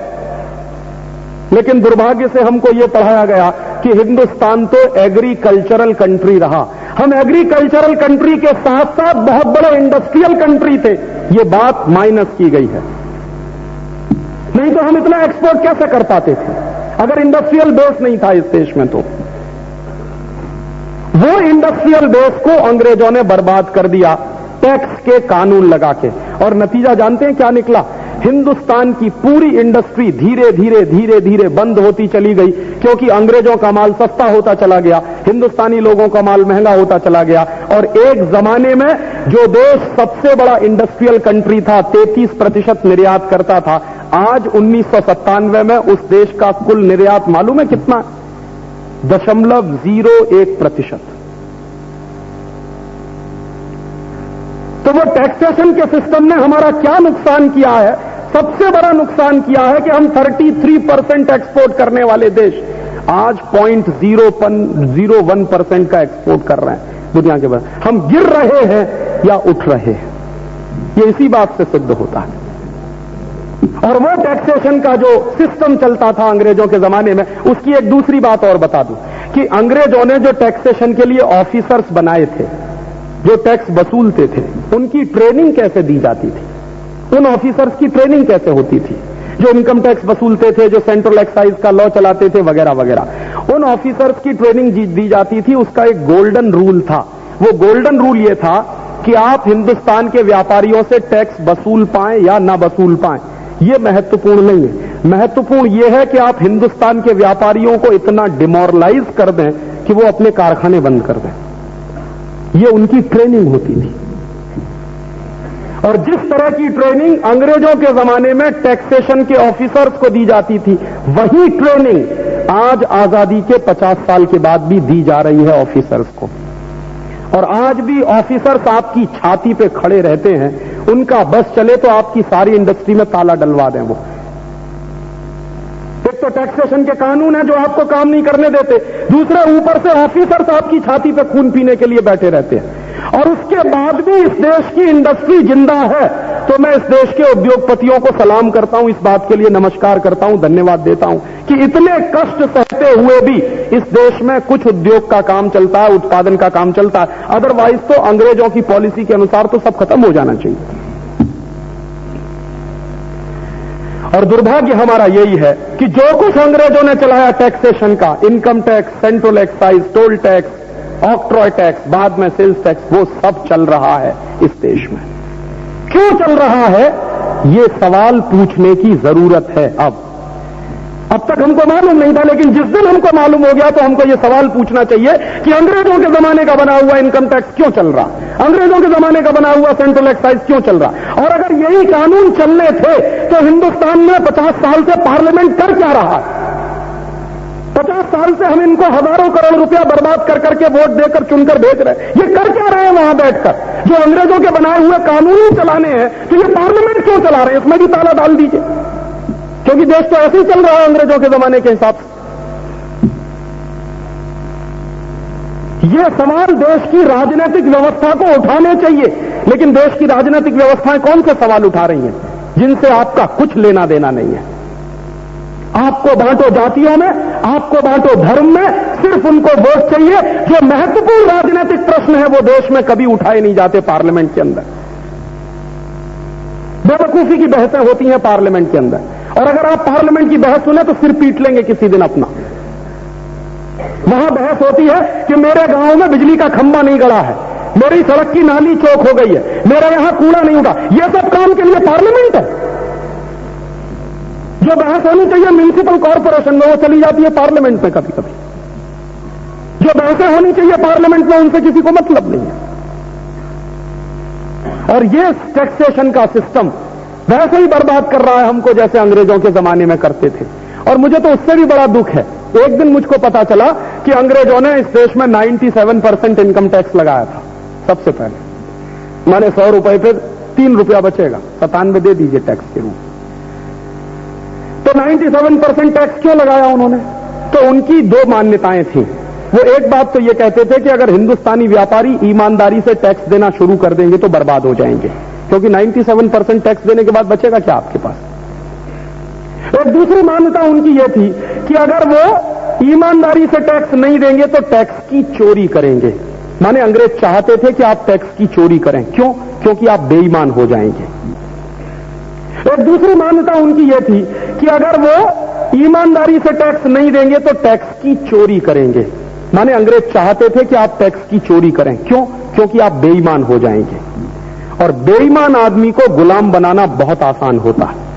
लेकिन दुर्भाग्य से हमको ये पढ़ाया गया कि हिंदुस्तान तो एग्रीकल्चरल कंट्री रहा। हम एग्रीकल्चरल कंट्री के साथ साथ बहुत बड़े इंडस्ट्रियल कंट्री थे, ये बात माइनस की गई है। नहीं तो हम इतना एक्सपोर्ट कैसे कर पाते थे अगर इंडस्ट्रियल बेस नहीं था इस देश में? तो वो इंडस्ट्रियल बेस को अंग्रेजों ने बर्बाद कर दिया टैक्स के कानून लगा के। और नतीजा जानते हैं क्या निकला? हिंदुस्तान की पूरी इंडस्ट्री धीरे धीरे धीरे धीरे बंद होती चली गई, क्योंकि अंग्रेजों का माल सस्ता होता चला गया, हिंदुस्तानी लोगों का माल महंगा होता चला गया। और एक जमाने में जो देश सबसे बड़ा इंडस्ट्रियल कंट्री था, 33% निर्यात करता था, आज 1997 में उस देश का कुल निर्यात मालूम है कितना? 0.01%। तो वो टैक्सेशन के सिस्टम ने हमारा क्या नुकसान किया है? सबसे बड़ा नुकसान किया है कि हम 33% एक्सपोर्ट करने वाले देश आज 0.01% का एक्सपोर्ट कर रहे हैं दुनिया के बाहर। हम गिर रहे हैं या उठ रहे हैं, ये इसी बात से सिद्ध होता है। और वो टैक्सेशन का जो सिस्टम चलता था अंग्रेजों के जमाने में, उसकी एक दूसरी बात और बता दूं कि अंग्रेजों ने जो टैक्सेशन के लिए ऑफिसर्स बनाए थे, जो टैक्स वसूलते थे, उनकी ट्रेनिंग कैसे दी जाती थी? उन ऑफिसर्स की ट्रेनिंग कैसे होती थी? जो इनकम टैक्स वसूलते थे, जो सेंट्रल एक्साइज का लॉ चलाते थे, वगैरह वगैरह, उन ऑफिसर्स की ट्रेनिंग दी जाती थी। उसका एक गोल्डन रूल था। वो गोल्डन रूल ये था कि आप हिंदुस्तान के व्यापारियों से टैक्स वसूल पाएं या ना वसूल पाएं, ये महत्वपूर्ण नहीं है। महत्वपूर्ण यह है कि आप हिंदुस्तान के व्यापारियों को इतना डिमोरलाइज कर दें कि वो अपने कारखाने बंद कर दें। ये उनकी ट्रेनिंग होती थी। और जिस तरह की ट्रेनिंग अंग्रेजों के जमाने में टैक्सेशन के ऑफिसर्स को दी जाती थी, वही ट्रेनिंग आज आजादी के 50 साल के बाद भी दी जा रही है ऑफिसर्स को। और आज भी ऑफिसर्स आपकी छाती पे खड़े रहते हैं, उनका बस चले तो आपकी सारी इंडस्ट्री में ताला डलवा दें। वो एक तो टैक्सेशन के कानून है जो आपको काम नहीं करने देते, दूसरे ऊपर से ऑफिसर्स आपकी छाती पे खून पीने के लिए बैठे रहते हैं। और उसके बाद भी इस देश की इंडस्ट्री जिंदा है, तो मैं इस देश के उद्योगपतियों को सलाम करता हूं, इस बात के लिए नमस्कार करता हूं, धन्यवाद देता हूं कि इतने कष्ट सहते हुए भी इस देश में कुछ उद्योग का काम चलता है, उत्पादन का काम चलता है। अदरवाइज तो अंग्रेजों की पॉलिसी के अनुसार तो सब खत्म हो जाना चाहिए। और दुर्भाग्य हमारा यही है कि जो कुछ अंग्रेजों ने चलाया टैक्सेशन का, income tax, central excise, toll tax, octroi tax, बाद में सेल्स टैक्स, वो सब चल रहा है इस देश में। क्यों चल रहा है, ये सवाल पूछने की जरूरत है। अब तक हमको मालूम नहीं था, लेकिन जिस दिन हमको मालूम हो गया तो हमको ये सवाल पूछना चाहिए कि अंग्रेजों के जमाने का बना हुआ इनकम टैक्स क्यों चल रहा, अंग्रेजों के जमाने का बना हुआ सेंट्रल एक्साइज क्यों चल रहा। और अगर यही कानून चलने थे तो हिंदुस्तान में 50 साल से पार्लियामेंट कर क्या रहा है। 50 साल से हम इनको हजारों करोड़ रुपया बर्बाद कर करके वोट देकर चुनकर भेज रहे हैं, ये कर क्या रहे हैं वहां बैठकर। जो अंग्रेजों के बनाए हुए कानून ही चलाने हैं तो ये पार्लियामेंट क्यों चला रहे हैं, इसमें भी ताला डाल दीजिए, क्योंकि देश तो ऐसे ही चल रहा है अंग्रेजों के जमाने के हिसाब से। ये सवाल देश की राजनीतिक व्यवस्था को उठाने चाहिए, लेकिन देश की राजनीतिक व्यवस्थाएं कौन से सवाल उठा रही हैं जिनसे आपका कुछ लेना देना नहीं है। आपको बांटो जातियों में, आपको बांटो धर्म में, सिर्फ उनको वोट चाहिए। जो महत्वपूर्ण राजनीतिक प्रश्न है वो देश में कभी उठाए नहीं जाते पार्लियामेंट के अंदर। बेवकूफी की बहसें होती हैं पार्लियामेंट के अंदर, और अगर आप पार्लियामेंट की बहस सुने तो सिर पीट लेंगे किसी दिन अपना। वहां बहस होती है कि मेरे गांव में बिजली का खंभा नहीं गड़ा है, मेरी सड़क की नाली चौक हो गई है, मेरे यहां कूड़ा नहीं उगा। यह सब काम के लिए पार्लियामेंट है। जो बहस होनी चाहिए म्युनिसिपल कॉर्पोरेशन में वो चली जाती है पार्लियामेंट में कभी कभी। जो बहसें होनी चाहिए पार्लियामेंट में उनसे किसी को मतलब नहीं है। और ये टैक्सेशन का सिस्टम वैसे ही बर्बाद कर रहा है हमको जैसे अंग्रेजों के जमाने में करते थे। और मुझे तो उससे भी बड़ा दुख है, एक दिन मुझको पता चला कि अंग्रेजों ने इस देश में 97% इनकम टैक्स लगाया था सबसे पहले। माने 100 रुपए पे 3 रुपया बचेगा, 97 दे दीजिए टैक्स के रूप। तो 97% टैक्स क्यों लगाया उन्होंने? तो उनकी दो मान्यताएं थी। वो एक बात तो ये कहते थे कि अगर हिंदुस्तानी व्यापारी ईमानदारी से टैक्स देना शुरू कर देंगे तो बर्बाद हो जाएंगे, क्योंकि 97% टैक्स देने के बाद बचेगा क्या आपके पास। एक दूसरी मान्यता उनकी यह थी कि अगर वो ईमानदारी से टैक्स नहीं देंगे तो टैक्स की चोरी करेंगे। माने अंग्रेज चाहते थे कि आप टैक्स की चोरी करें। क्यों? क्योंकि आप बेईमान हो जाएंगे। एक दूसरी मान्यता उनकी यह थी कि अगर वो ईमानदारी से टैक्स नहीं देंगे तो टैक्स की चोरी करेंगे। माने अंग्रेज चाहते थे कि आप टैक्स की चोरी करें। क्यों? क्योंकि आप बेईमान हो जाएंगे, और बेईमान आदमी को गुलाम बनाना बहुत आसान होता है।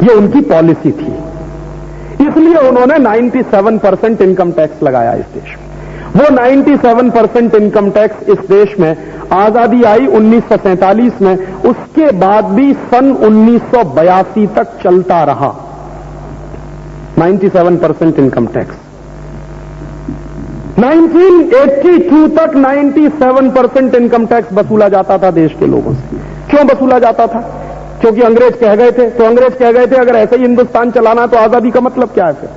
ये उनकी पॉलिसी थी, इसलिए उन्होंने 97% इनकम टैक्स लगाया इस देश में। वो 97% इनकम टैक्स इस देश में आजादी आई 1947 में, उसके बाद भी सन 1982 तक चलता रहा 97% इनकम टैक्स। 1982 तक 97% इनकम टैक्स वसूला जाता था देश के लोगों से। क्यों वसूला जाता था? क्योंकि अंग्रेज कह गए थे। तो अंग्रेज कह गए थे अगर ऐसे ही हिंदुस्तान चलाना तो आजादी का मतलब क्या है फिर?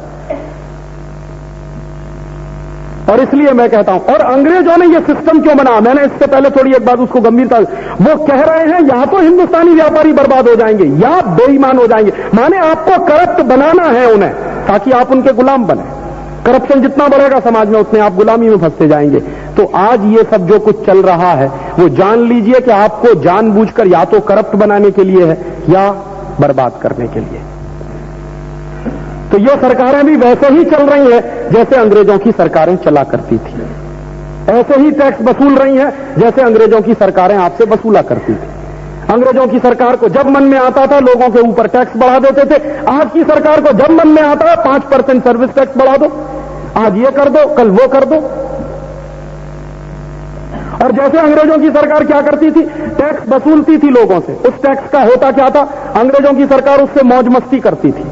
और इसलिए मैं कहता हूं, और अंग्रेजों ने यह सिस्टम क्यों बना, मैंने इससे पहले थोड़ी एक बात उसको गंभीरता, वो कह रहे हैं या तो हिंदुस्तानी व्यापारी बर्बाद हो जाएंगे या बेईमान हो जाएंगे। माने आपको करप्ट बनाना है उन्हें, ताकि आप उनके गुलाम बने। करप्शन जितना बढ़ेगा समाज में उतने आप गुलामी में फंसते जाएंगे। तो आज ये सब जो कुछ चल रहा है वो जान लीजिए कि आपको जानबूझकर या तो करप्ट बनाने के लिए है या बर्बाद करने के लिए। तो ये सरकारें भी वैसे ही चल रही हैं जैसे अंग्रेजों की सरकारें चला करती थी। ऐसे ही टैक्स वसूल रही हैं जैसे अंग्रेजों की सरकारें आपसे वसूला करती थी। अंग्रेजों की सरकार को जब मन में आता था लोगों के ऊपर टैक्स बढ़ा देते थे। आज की सरकार को जब मन में आता है 5% सर्विस टैक्स बढ़ा दो, आज ये कर दो कल वो कर दो। और जैसे अंग्रेजों की सरकार क्या करती थी, टैक्स वसूलती थी लोगों से, उस टैक्स का होता क्या था, अंग्रेजों की सरकार उससे मौज मस्ती करती थी।